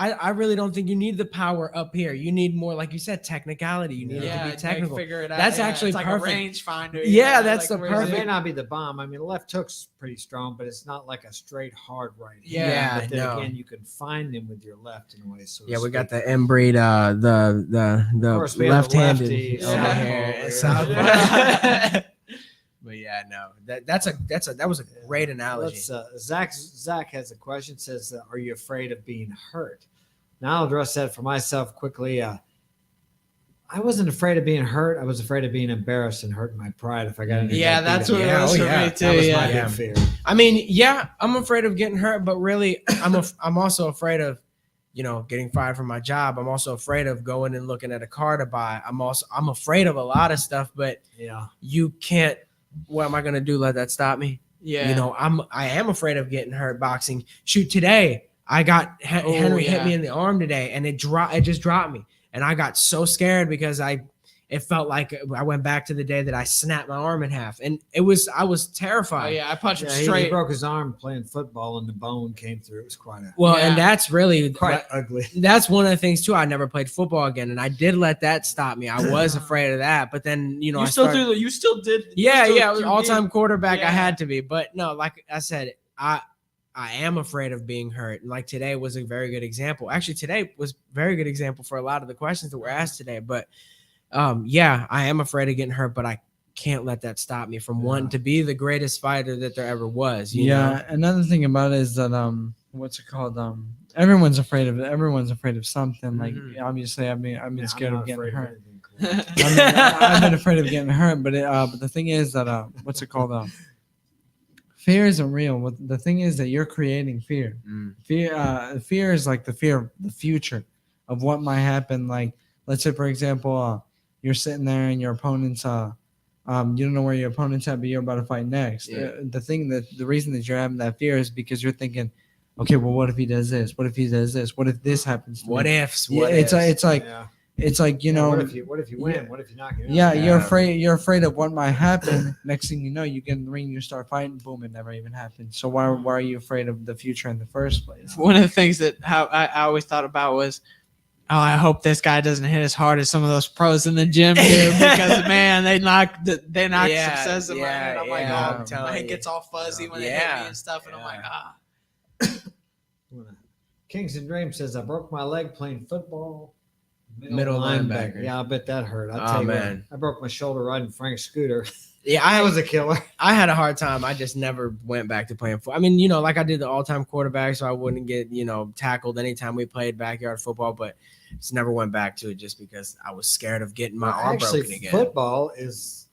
I really don't think you need the power up here. You need more, like you said, technicality. You need it to be technical. Figure it out. That's actually it's like perfect. a range finder. That's the It perfect. may not be the bomb. I mean, the left hook's pretty strong, but it's not like a straight hard right hand. Yeah, But then no. again, you can find them with your left in a way. So We got the inbreed, the course, we have the left-handed lefty over southpaw here. over Southpaw. But that was a great analogy. Zach has a question. Says, "Are you afraid of being hurt?" Now I'll address that for myself quickly. I wasn't afraid of being hurt. I was afraid of being embarrassed and hurting my pride if I got into That's what it was for me That too. was my big fear. I mean, I'm afraid of getting hurt, but really, I'm also afraid of, getting fired from my job. I'm also afraid of going and looking at a car to buy. I'm afraid of a lot of stuff, but you can't. What am I gonna do? Let that stop me? Yeah. I am afraid of getting hurt boxing. Shoot, today I got Henry hit me in the arm today, and it just dropped me. And I got so scared because it felt like I went back to the day that I snapped my arm in half, and I was Oh terrified. yeah, I punched him Yeah, he straight. broke his arm playing football, and the bone came through. It was quite Well, Yeah. and that's really quite ugly. that's one of the things too. I never played football again, and I did let that stop me. I was afraid of that, but then You I still started, do. You still did. Yeah, you still yeah, QB. all-time quarterback. I Yeah. had to be, but no, like I said, I am afraid of being hurt. And like today was a very good example. Actually, today was a very good example for a lot of the questions that were asked today. But yeah, I am afraid of getting hurt, but I can't let that stop me from wanting to be the greatest fighter that there ever was. You know? Another thing about it is that what's it called? Everyone's afraid of something. Like Mhm. obviously, I've been scared of getting hurt. I've been afraid of getting hurt, but the thing is that what's it called? Fear isn't real. The thing is that you're creating fear. Fear is like the fear of the future, of what might happen. Like let's say, for example, you're sitting there and your opponent's you don't know where your opponent's at, but you're about to fight next. Yeah. The reason that you're having that fear is because you're thinking, okay, well, what if he does this? What if he does this? What if this happens? To What me? ifs? Yeah, What it's ifs? like Yeah. it's like you know. What if you win? yeah. What if you knock him out? Yeah, Yeah. you're afraid of what might happen. Next thing you know, you get in the ring, you start fighting, boom, it never even happened. So why are you afraid of the future in the first place? One of the things that how I always thought about was, oh, I hope this guy doesn't hit as hard as some of those pros in the gym do, because man, they knock Yeah, success in my head. I'm like, yeah, oh, I'm my telling head you. gets all fuzzy when they hit Yeah, me and stuff, and I'm like, yeah. Kings and Dream says I broke my leg playing football. Middle linebacker. Yeah, I bet that hurt. I'll Oh, tell you man. what, I broke my shoulder riding Frank's scooter. Yeah, That was a killer. I had a hard time. I just never went back to playing football. I mean, like I did the all-time quarterback, so I wouldn't get, tackled anytime we played backyard football, but just never went back to it just because I was scared of getting my arm Actually, broken again. football is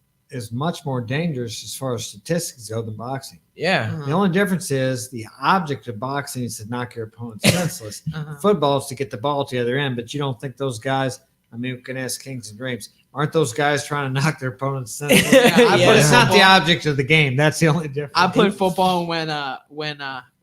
much more dangerous as far as statistics go than boxing. Yeah. The only difference is the object of boxing is to knock your opponent senseless. Football is to get the ball to the other end, but you don't think those guys, I mean, we can ask Kings and Dreams, aren't those guys trying to knock their opponents senseless? Yeah. But it's not the object of the game. That's the only difference. I played football when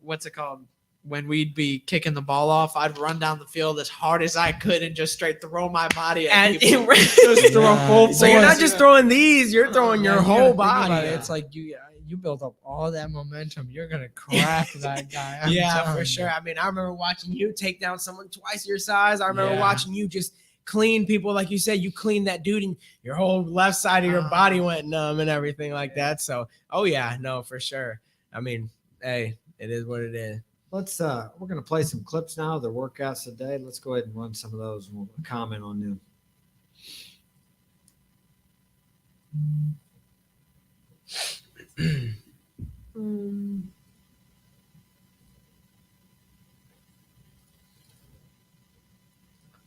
what's it called? When we'd be kicking the ball off, I'd run down the field as hard as I could and just straight throw my body at And people. it- Just throw full So you're force. not just throwing these, you're throwing your Yeah, you whole gotta think about body. it. It's like you build up all that momentum. You're gonna crack that guy. I'm Yeah, telling for you. sure. I mean, I remember watching you take down someone twice your size. I remember Yeah. watching you just clean people. Like you said, you cleaned that dude and your whole left side of your body went numb and everything like that. So, oh yeah, no, for sure. I mean, hey, it is what it is. Let's we're gonna play some clips now of the workouts today. Let's go ahead and run some of those and we'll comment on them.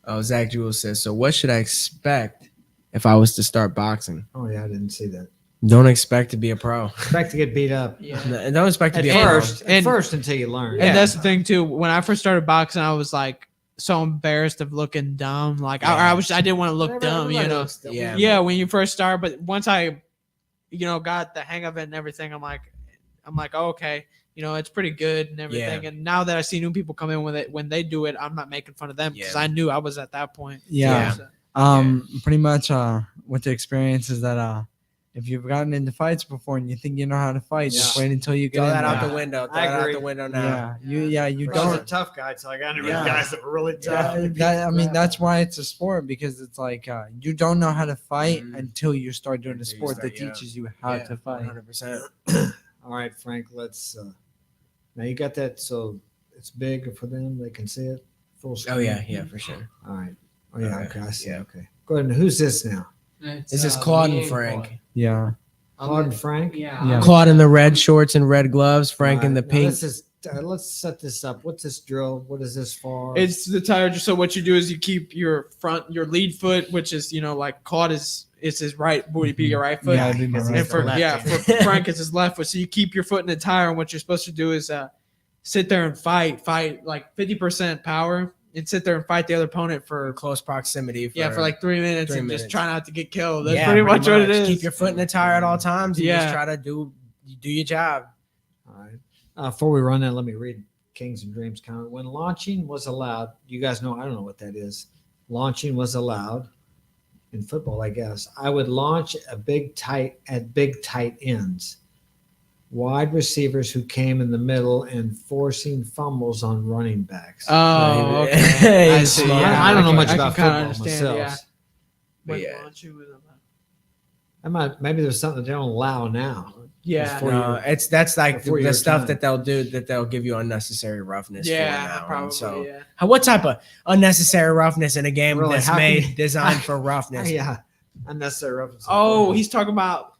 Oh, Zach Jewell says, so what should I expect if I was to start boxing? Oh yeah, I didn't see that. Don't expect to be a pro. Expect to get beat up Yeah. And don't expect to at be first. a At And- first, until you learn. And that's the thing too. When I first started boxing, I was like so embarrassed of looking dumb. Like I didn't want to look dumb, you know. Yeah. Yeah, when you first start, but once I, got the hang of it and everything, I'm like, oh, okay, it's pretty good and everything. Yeah. And now that I see new people come in with it, when they do it, I'm not making fun of them because Yeah. I knew I was at that point. Yeah. So- Pretty much what the experience is that if you've gotten into fights before and you think you know how to fight, just wait until you get Throw in that there. out the window. Throw I that out agree. the window now. You I was a don't. tough guy, so I got into Yeah. guys that were really tough. That's why it's a sport, because it's like you don't know how to fight Mhm. until you start doing a Until you sport start, that yeah. teaches you how to fight. 100%. All right, Frank. Let's. Now you got that, so it's big for them. They can see it full screen. Oh, yeah, for sure. All right. Oh yeah. Okay, Okay. I see. yeah. Okay. Go ahead. And who's this now? This is Claude and Frank. Yeah. Claude and Frank. Yeah. Claude in the red shorts and red gloves. Frank in the Now pink. let's set this up. What's this drill? What is this for? It's the tire. So what you do is you keep your lead foot, which is like Claude is his right, would be your right foot. Yeah, it'd be my Because right And for foot. for Frank it's his left foot. So you keep your foot in the tire, and what you're supposed to do is sit there and fight like 50% power, and sit there and fight the other opponent for Close proximity. for like 3 minutes 3 and minutes. just try not to get killed. That's Yeah, pretty much what it is. Keep your foot in the tire at all times. And Yeah. just try to do your job. All right. Before we run that, let me read Kings and Dreams comment. When launching was allowed, you guys know, I don't know what that is. launching was allowed in football, I guess, I would launch at big tight ends, wide receivers who came in the middle and forcing fumbles on running backs. Oh, He's okay. I see. smart. Yeah, I don't know can- much I about can kinda football understand, myself. Yeah. But When yeah. launching was allowed. Maybe there's something they don't allow now. Yeah. Before No, you- that's like before the your stuff time. that they'll do, that they'll give you unnecessary roughness for Yeah, now. probably. And so, Yeah. what type of unnecessary roughness in a game Really, that's how can you- designed for roughness? Yeah, unnecessary reference. Oh, he's talking about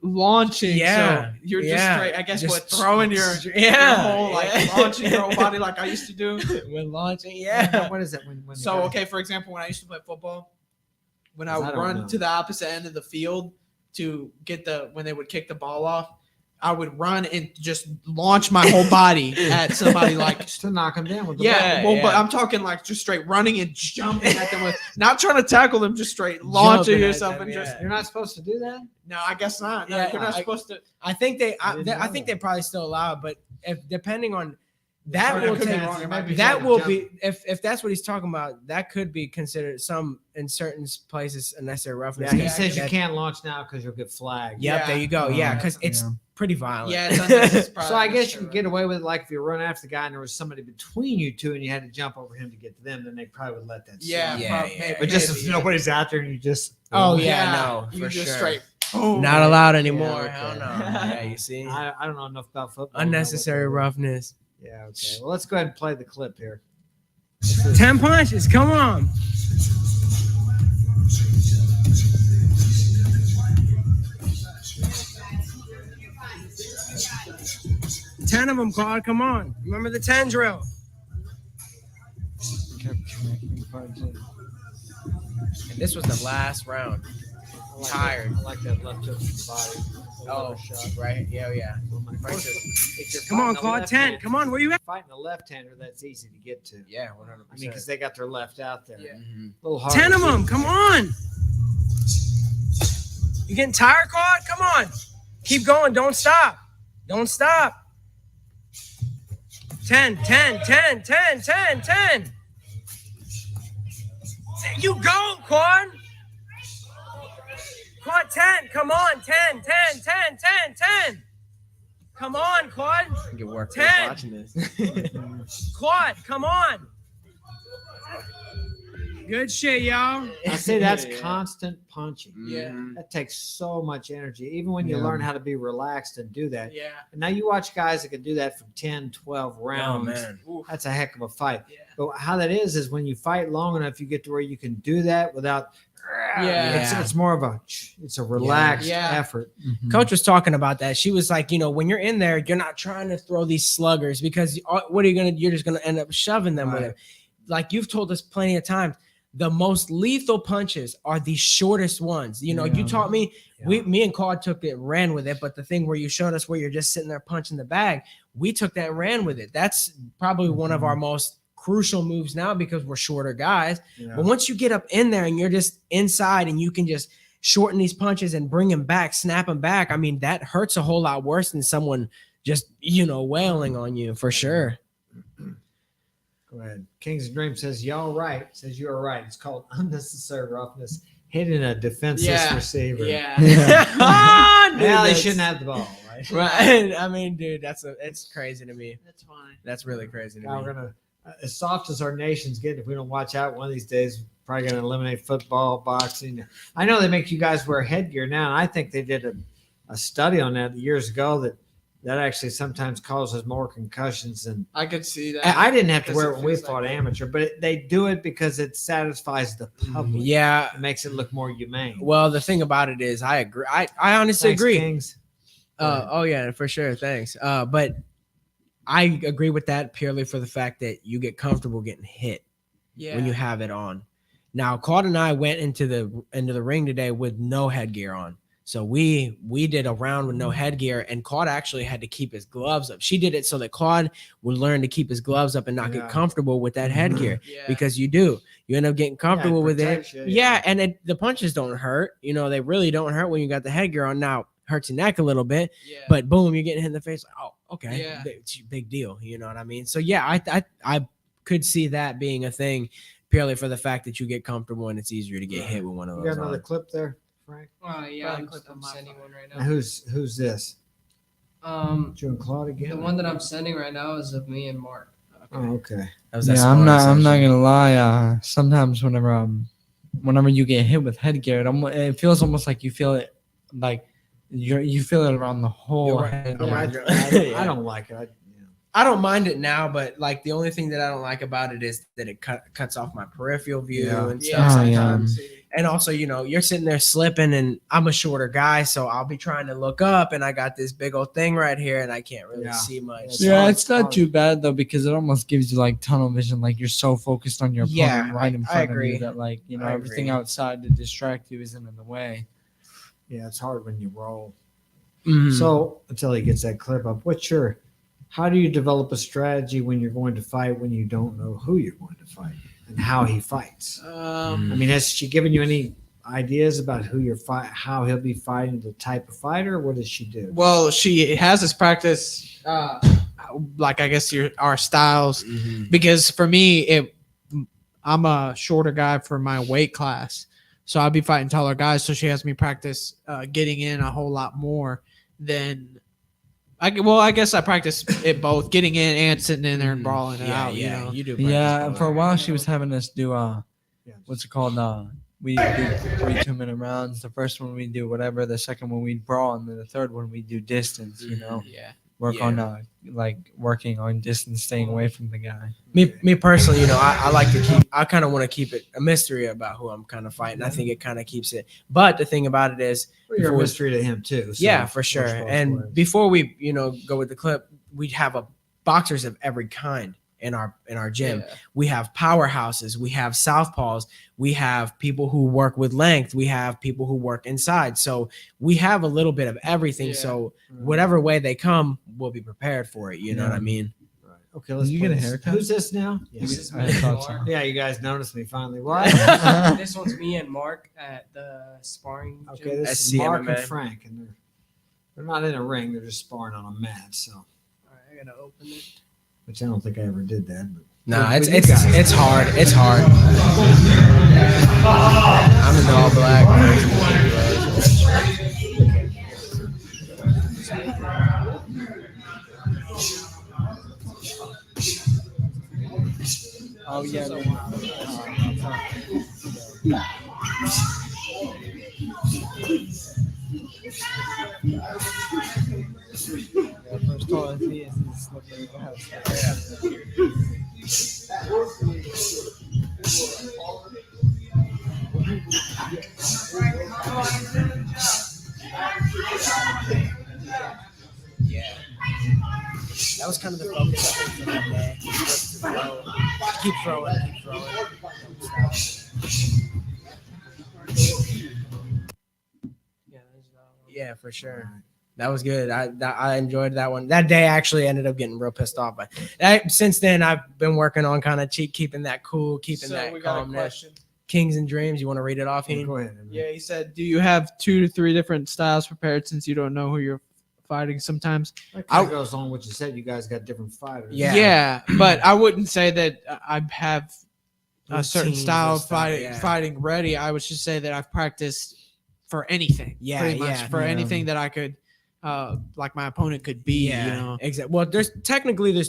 launching. Yeah, So you're just yeah. straight. I guess Just- what throwing your yeah, whole like yeah. launching your whole body like I used to do. when launching, yeah. What is it when the So guy- okay, for example, when I used to play football, when I I would don't run know. to the opposite end of the field to get when they would kick the ball off, I would run and just launch my whole body at somebody like to knock him down with the yeah, ball. well, but yeah. I'm talking like just straight running and jumping at them with not trying to tackle them, just straight launching Jumping at yourself them, and just yeah. You're not supposed to do that. no, I guess not. No, Yeah, you're not I- supposed to. I think they, I didn't I know think that. they probably still allow it, but if depending on that Sorry, I will could be take, wrong. It might be that like will jump- be if that's what he's talking about, that could be considered some in certain places unnecessary roughness. Yeah, he Yeah, says you that- can't launch now because you'll get flagged. Yep, Yeah. there you go. Yeah, Oh, because it's yeah. pretty violent. Yeah, it's unnecessary. So I guess you could get away with it, like if you run after the guy and there was somebody between you two and you had to jump over him to get to them, then they probably would let that Yeah, slide. Yeah, probably, yeah. But just maybe, if yeah. nobody's out there and you just Oh yeah, no, you for just sure. straight. Boom. Not allowed anymore. okay. Hell no. Yeah, you see, I don't know enough about football. unnecessary roughness. Yeah, okay. Well, let's go ahead and play the clip here. 10 punches. Come on. Ten of them, Claude. Come on. Remember the 10 drill. Kept connecting punches. And this was the last round. I like Tired. That. I like that left hook to the body. The Oh, lever shot. right. Yeah, yeah. Right there. If you're Come on, fighting a Claude. 10. left-hander- Come on. Where you at? Fighting a left-hander, that's easy to get to. Yeah, 100%. I mean, because they got their left out there. Yeah. A little hard. 10 of them. Come on. You getting tired, Claude? Come on. Keep going. Don't stop. Don't stop. 10, 10, 10, 10, 10, 10. There you go, Claude. Claude, 10. Come on. 10, 10, 10, 10, 10. Come on, Claude. Get work 10. watching this. Claude, come on. Good shit, y'all. I say that's Yeah. constant punching. Yeah. That takes so much energy. Even when you Yeah. learn how to be relaxed and do that. Yeah. And now you watch guys that can do that for 10, 12 rounds. Oh, man. Oof. That's a heck of a fight. Yeah. But how that is when you fight long enough, you get to where you can do that without. Yeah. It's more of a relaxed Yeah. effort. Coach was talking about that. She was like, when you're in there, you're not trying to throw these sluggers because what are you going to, you're just going to end up shoving them with Right. it. Like you've told us plenty of times, the most lethal punches are the shortest ones. You Yeah. taught me, Yeah. me and Claude took it and ran with it. But the thing where you showed us where you're just sitting there punching the bag, we took that and ran with it. That's probably one of our most crucial moves now because we're shorter guys. Yeah. But once you get up in there and you're just inside and you can just shorten these punches and bring them back, snap them back, I mean, that hurts a whole lot worse than someone just, wailing on you for sure. Go ahead. Kings and Dream says, y'all right. Says you're right. It's called unnecessary roughness. Hitting a defenseless Yeah. receiver. Yeah. Ah, dude, Well, they that's- shouldn't have the ball, right? Right. I mean, dude, it's crazy to me. That's fine. That's really crazy to Now me. we're gonna, as soft as our nation's getting, if we don't watch out, one of these days, we're probably gonna eliminate football, boxing. I know they make you guys wear headgear now, and I think they did a study on that years ago that actually sometimes causes more concussions than. I could see that. I didn't have to Because wear it it when we feels like fought that. amateur, but they do it because it satisfies the public. Yeah. It makes it look more humane. Well, the thing about it is, I agree. I honestly Thanks, agree. Kings. Oh yeah, for sure. Thanks. But I agree with that purely for the fact that you get comfortable getting hit Yeah. when you have it on. Now, Claude and I went into the ring today with no headgear on. So we did a round with no headgear, and Claude actually had to keep his gloves up. She did it so that Claude would learn to keep his gloves up and not Yeah. get comfortable with that headgear Yeah. because you end up getting comfortable with it. protects you, Yeah, and the punches don't hurt. They really don't hurt when you got the headgear on. Now hurts your neck a little bit, Yeah. but boom, you're getting hit in the face. Like, oh, okay, Yeah. it's a big deal. You know what I mean? So yeah, I could see that being a thing. purely for the fact that you get comfortable and it's easier to get hit with one of You those. got another on. clip there, Frank? Yeah, Probably I'm click on my sending phone. one right Now, now. who's this? The You and Claude again? one that I'm sending right now is of me and Mark. Oh, okay. That was that Yeah, I'm not sparring session. gonna lie. Sometimes whenever you get hit with headgear, it feels almost like you feel it, like you feel it around the whole You're right. head. I don't like it. I don't mind it now, but like the only thing that I don't like about it is that it cuts off my peripheral view Yeah. and stuff Oh, yeah. sometimes. And also, you're sitting there slipping, and I'm a shorter guy, so I'll be trying to look up, and I got this big old thing right here, and I can't really Yeah. see much. It's Yeah, hard. it's not too bad though, because it almost gives you like tunnel vision, like you're so focused on your opponent Yeah, right in I front of agree. you that like I everything agree. outside to distract you isn't in the way. Yeah, it's hard when you roll. Mhm. So until he gets that clip up, how do you develop a strategy when you're going to fight when you don't know who you're going to fight and how he fights? I mean, has she given you any ideas about how he'll be fighting, the type of fighter? What does she do? Well, she has us practice, like I guess our styles, Mhm. because for me, I'm a shorter guy for my weight class, so I'll be fighting taller guys. So she has me practice getting in a whole lot more than. I guess I practice it both, getting in and sitting in there and brawling it out. Yeah, You know? you do. practice Yeah, both. for a while she was having us do Yeah, what's it called? We do 3 2-minute rounds. The first one we do whatever, the second one we brawl, and then the third one we do distance. Yeah. Work on working on distance, staying away from the guy. Me personally, I like to I kind of want to keep it a mystery about who I'm kind of fighting. I think it kind of keeps it. But the thing about it is, Well, you're a before- mystery to him too. So yeah, for it sure. works both And ways. before we, go with the clip, we'd have boxers of every kind in our gym. Yeah. We have powerhouses, we have southpaws, we have people who work with length, we have people who work inside. So we have a little bit of everything. Yeah. So whatever way they come, we'll be prepared for it. You know what I mean? Right. Okay, let's Did you play get a this. haircut? Who's this now? This is I me and thought so. Mark. Yeah, you guys noticed me finally. What? This one's me and Mark at the sparring. Okay, gym. this is SC Mark and MMA. Frank, and they're not in a ring; they're just sparring on a mat. So, All right, I gotta open it. which I don't think I ever did that. But Nah, With it's you guys. it's hard. It's hard. I'm in all black. Oh yeah. First all I see is he's slipping Yeah. That was kind of the focus I think for that day. Was to throw. Keep throwing. Yeah, there's that one. Yeah, for sure. That was good. I enjoyed that one. That day I actually ended up getting real pissed off. But since then I've been working on kind of keeping that cool, keeping So that we got a calmness. question. Kings and Dreams. You want to read it off, Heen? go ahead. Yeah, he said, "Do you have 2 to 3 different styles prepared since you don't know who you're fighting sometimes?" That kind of goes on what you said. You guys got different fighters. Yeah. Yeah, but I wouldn't say that I have a certain Routines style and of stuff, yeah. fighting ready. I would just say that I've practiced for anything. Yeah, pretty much yeah. for Yeah. anything that I could, like my opponent could be. Yeah, You know. exactly. Well, there's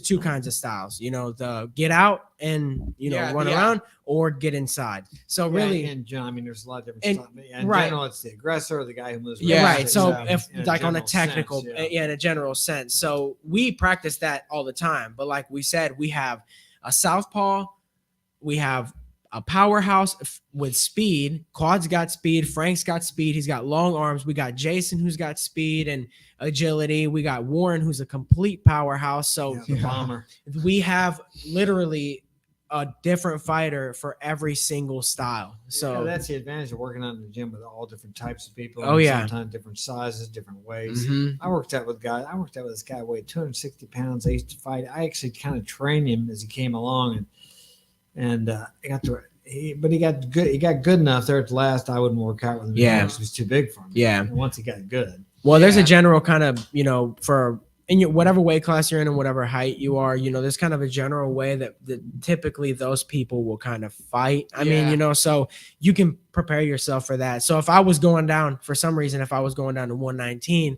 2 kinds of styles. The get out and Yeah, run yeah. around, or get inside. So really, and John, I mean, there's a lot of different And- stuff. In right. general, it's the aggressor, the guy who moves. Yeah, right. So if in like on a general technical, sense, in a general sense. So we practice that all the time. But like we said, we have a southpaw, we have a powerhouse with speed. Claude's got speed. Frank's got speed. He's got long arms. We got Jason, who's got speed and agility. We got Warren, who's a complete powerhouse. So Yeah, the bomber. we have literally a different fighter for every single style. So Yeah, that's the advantage of working out in the gym with all different types of people. Oh, yeah. Sometimes different sizes, different weights. Mhm. I worked out with this guy who weighed 260 pounds. I used to fight. I actually kind of trained him as he came along, and I got to. But he got good. He got good enough there at the last. I wouldn't work out with him. Yeah. Anymore 'cause he was too big for him. Yeah. And once he got good, Well, there's a Yeah. general kind of, for in your whatever weight class you're in and whatever height you are, there's kind of a general way that typically those people will kind of fight. I mean, so you can prepare yourself for that. So if I was going down for some reason, if I was going down to 119,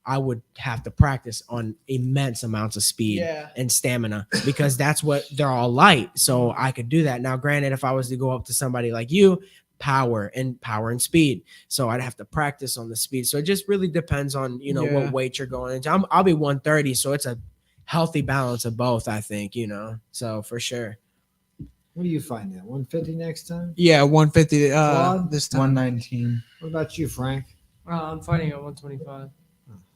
I would have to practice on immense amounts of speed and stamina because that's what they're all light. So I could do that. Now, granted, if I was to go up to somebody like you, power and speed. So I'd have to practice on the speed. So it just really depends on, what weight you're going into. I'll be 130. So it's a healthy balance of both, I think, so for sure. What do you find at 150 next time? Yeah, 150 Claude? this time. 119. What about you, Frank? I'm fighting at 125.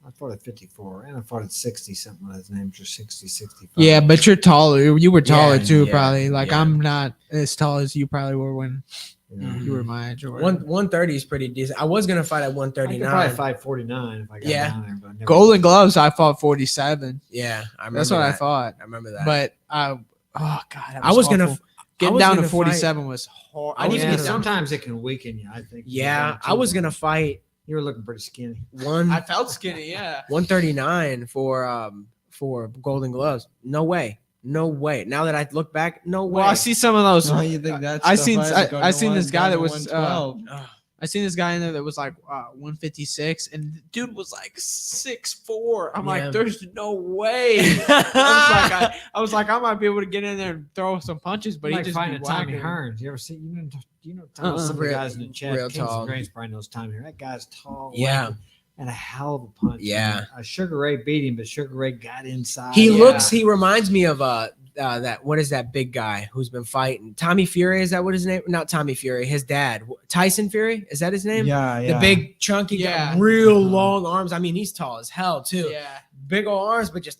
I fought at 54 and I fought at 60 something. His name's just 60, 65. Yeah, but you're taller. You were taller Yeah, too, yeah, probably. Like yeah. I'm not as tall as you probably were when Yeah. you were my age. Or whatever. 130 is pretty decent. I was going to fight at I could 139. probably fight 49 if I got Yeah. down there. But I never Golden did. Gloves, I fought 47. Yeah, I remember That's what I that. thought. I remember that. But oh god, that I was awful. gonna Getting was down gonna to 47 was horrible. I was Yeah, gonna- sometimes it can weaken you, I think. yeah, I was gonna fight You were looking pretty skinny. I felt skinny. Yeah. 139 for Golden Gloves. No way. Now that I look back, no way. Well, I see some of those. No, you think that's I the seen fight? I seen this guy that was 112. Ugh. I seen this guy in there that was like 156, and the dude was like 6'4". I'm Yeah. like, there's no way. I was like, I might be able to get in there and throw some punches, but Like he just finding be Tommy whacking. Hearns. You ever see? You know some of the Real- guys in the chat. real Kings tall. and Grace probably knows Tommy Hearns. That guy's tall. Yeah. lanky, and a hell of a punch. Yeah. Sugar Ray beat him, but Sugar Ray got inside. He reminds me of that what is that big guy who's been fighting? Tommy Fury, is that what his name? Not Tommy Fury, his dad. Tyson Fury, is that his name? Yeah, The big chunky Yeah. guy, real long arms. I mean, he's tall as hell too. Yeah. Big old arms, but just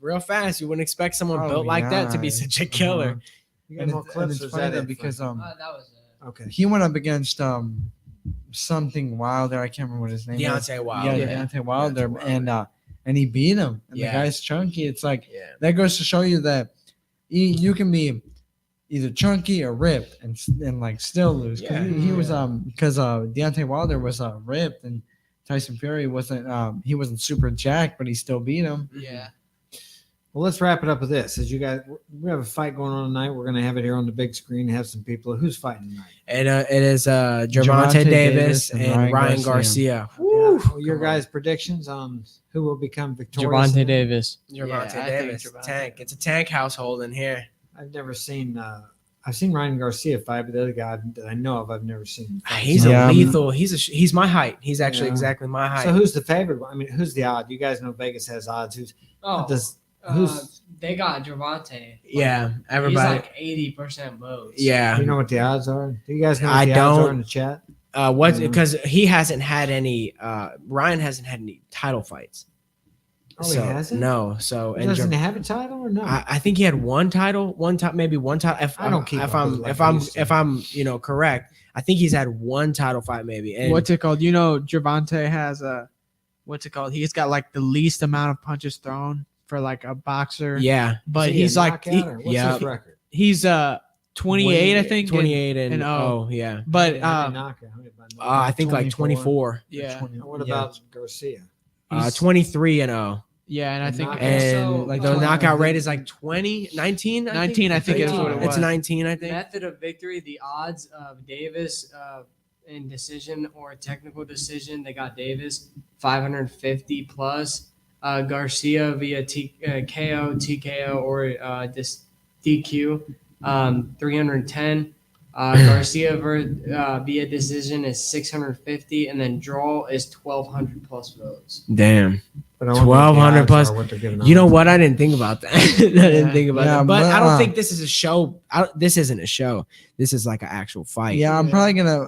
real fast. You wouldn't expect someone Oh, built like that to be yeah. such a killer. You got And more it's, clips? and or it's is funny that though it, because Frank? That was Okay. he went up against something Wilder. I can't remember what his name is. Deontay Wilder. Yeah, Deontay Wilder, Deontay and he beat him. And Yeah. the guy's chunky. It's like Yeah. that goes to show you that you can be either chunky or ripped and like still lose. Because Yeah. he was because Deontay Wilder was ripped and Tyson Fury wasn't he wasn't super jacked, but he still beat him. Yeah. Well, let's wrap it up with this. As you guys, we have a fight going on tonight. We're going to have it here on the big screen. Have some people. Who's fighting tonight? And it is Gervonta Gervonta Davis Davis and and Ryan Ryan Garcia. Yeah. Your guys' predictions on who will become victorious? Javante Davis. Gervonta Yeah, I think Davis. Gervonta. Tank. It's a tank household in here. I've never seen. I've seen Ryan Garcia fight, but the other guy that I know of, I've never seen him fight. He's Yeah. a lethal. He's my height. He's actually Yeah. exactly my height. So who's the favorite? I mean, who's the odd? You guys know Vegas has odds. Who's who's They got Javante. yeah, He's everybody. like 80% votes. Yeah. do you know what the odds are? Do you guys know what I the odds are don't. in the chat? What? Yeah. Because he hasn't had any. Ryan hasn't had any title fights. Oh, he hasn't? No. So and Doesn't he have a title or no? I think he had one title, maybe one title. If I don't keep if up I'm with it like if I I'm used to. if I'm correct, I think he's had one title fight maybe. And What's it called? You know, Gervonta has what's it called? He's got like the least amount of punches thrown for like a boxer. yeah, But Is he a he's like knockout or what's yeah. his record? he's 28, I think. 28 and and oh yeah. But How many knockout? How many by knockout? I think like 24. yeah, And what yeah. about Garcia? 23 and 0. yeah, and I think knockout. And So, like the uh, knockout rate is like 19, 19, I think is what it It's was. 19, I think. Method of victory, the odds of Davis in decision or technical decision, they got Davis 550 plus. Garcia via KO, TKO, or DQ 310. Garcia via decision is 650, and then draw is 1,200 plus votes. Damn. But I wonder what the 1,200 odds plus. are, what they're giving You know odds. what? I didn't think about that. I didn't think about Yeah, that. But but, I don't think this is a show. This isn't a show. This is like an actual fight. Yeah, I'm probably gonna.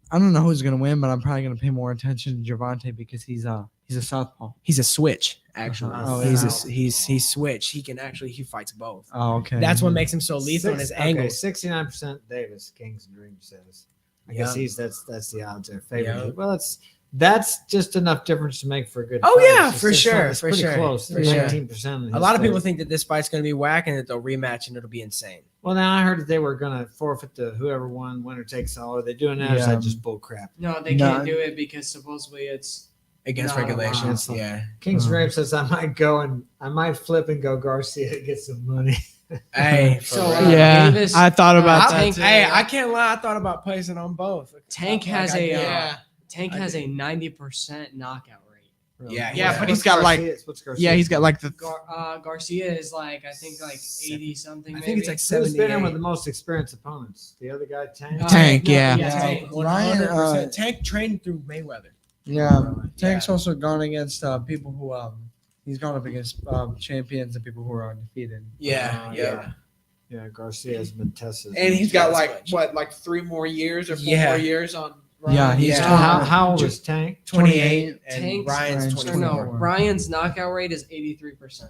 I don't know who's gonna win, but I'm probably gonna pay more attention to Gervonta because he's a southpaw. He's a switch. Actually, Oh, he's switch. He fights both. Oh, okay. That's what makes him so lethal in his angle. 69% Davis, Kings and Dream says. I Yeah. guess that's the odds there. Favorite. Yeah. Well, that's just enough difference to make for a good Oh, fight. yeah, It's for just sure, It's for pretty sure, close. for sure. 19%. A lot of people think that this fight's going to be whack and that they'll rematch and it'll be insane. Well, now I heard that they were going to forfeit to whoever won, winner takes all. Are they doing that? Or is Yeah. that just bull crap? No, they No. can't do it because supposedly it's against Not regulations. allowed. Yeah. King's Dream says I might flip and go Garcia to get some money. Hey, So, for real. Yeah, Davis, I thought about that. Tank, too. Hey, I can't lie. I thought about placing on both. Tank Like, has I a did. Tank has a 90% knockout rate. Yeah, Yeah, but What's he's got like Garcia's? What's Garcia's? yeah, he's got like the Garcia is like I think like 80 something. I think it's like Who's been in with 78. the most experienced opponents? The other guy, Tank. Tank, yeah. Tank, Ryan, 100%. Tank trained through Mayweather. Yeah, Really? Tank's also gone against people who he's gone up against champions and people who are undefeated. Yeah, yeah. Yeah, Garcia has been tested. and he's got That's like much. what, like 3 more years or 4 Yeah. more years on. Yeah, he's Yeah. So how old is Tank? 28, and Tank's- Ryan's Ryan's 24. No, Ryan's knockout rate is 83%.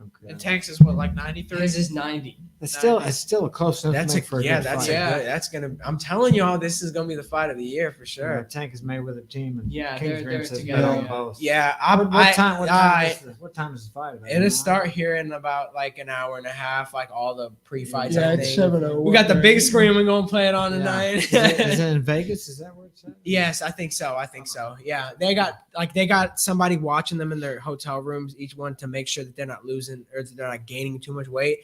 Okay. And Tanks is what, like 93. His is 90. It's still a close enough That's to make for a good that's fight. a good. That's gonna. I'm telling y'all, this is gonna be the fight of the year for Yeah, sure. Tank is Mayweather team, and Yeah, King's they're Dream says together, bet on yeah. both. Yeah, What time is the fight? About It'll 9? start here in about like an hour and a half, like all the pre-fights. Yeah, I it's think. 7:01. We got the big screen. We're gonna play it on Yeah. tonight. Is it in Vegas? Is that where it's at? Yes, I think so. Yeah, they got somebody watching them in their hotel rooms, each one, to make sure that they're not losing or that they're not gaining too much weight.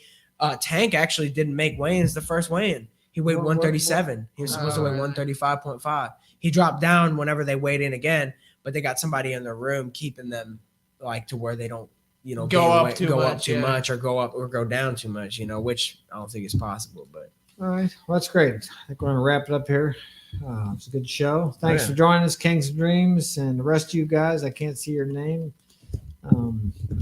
Tank actually didn't make weigh-ins the first weigh-in. He weighed What- 137. He was supposed to weigh 135.5. He dropped down whenever they weighed in again, but they got somebody in their room keeping them like to where they don't, Go gain up weight- too go much, up too yeah. much, or go up or go down too much. Which I don't think is possible, but. All right. Well, that's great. I think we're going to wrap it up here. It's a good show. Thanks Yeah. for joining us, Kings of Dreams, and the rest of you guys. I can't see your name.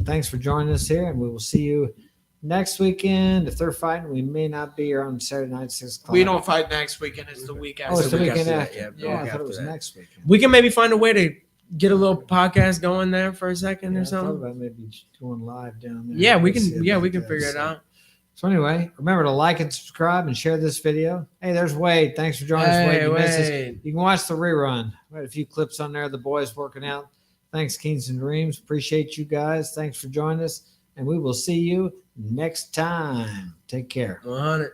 Thanks for joining us here, and we will see you next weekend. If they're fighting, we may not be here on Saturday night, 6 o'clock. We don't fight next weekend. It's the week after. Oh, it's the week weekend after after. that, yeah, Oh, I week thought it after was that. next weekend. We can maybe find a way to get a little podcast going there for a second Yeah, or I thought something. about maybe going live down there. Yeah, we Let's see can. Yeah, about we can that. figure it So- out. So anyway, remember to like and subscribe and share this video. Hey, there's Wade. Thanks for joining us, Wade. You missed us. You can watch the rerun. We had a few clips on there. The boys working out. Thanks, Kings and Dreams. Appreciate you guys. Thanks for joining us, and we will see you next time. Take care. 100.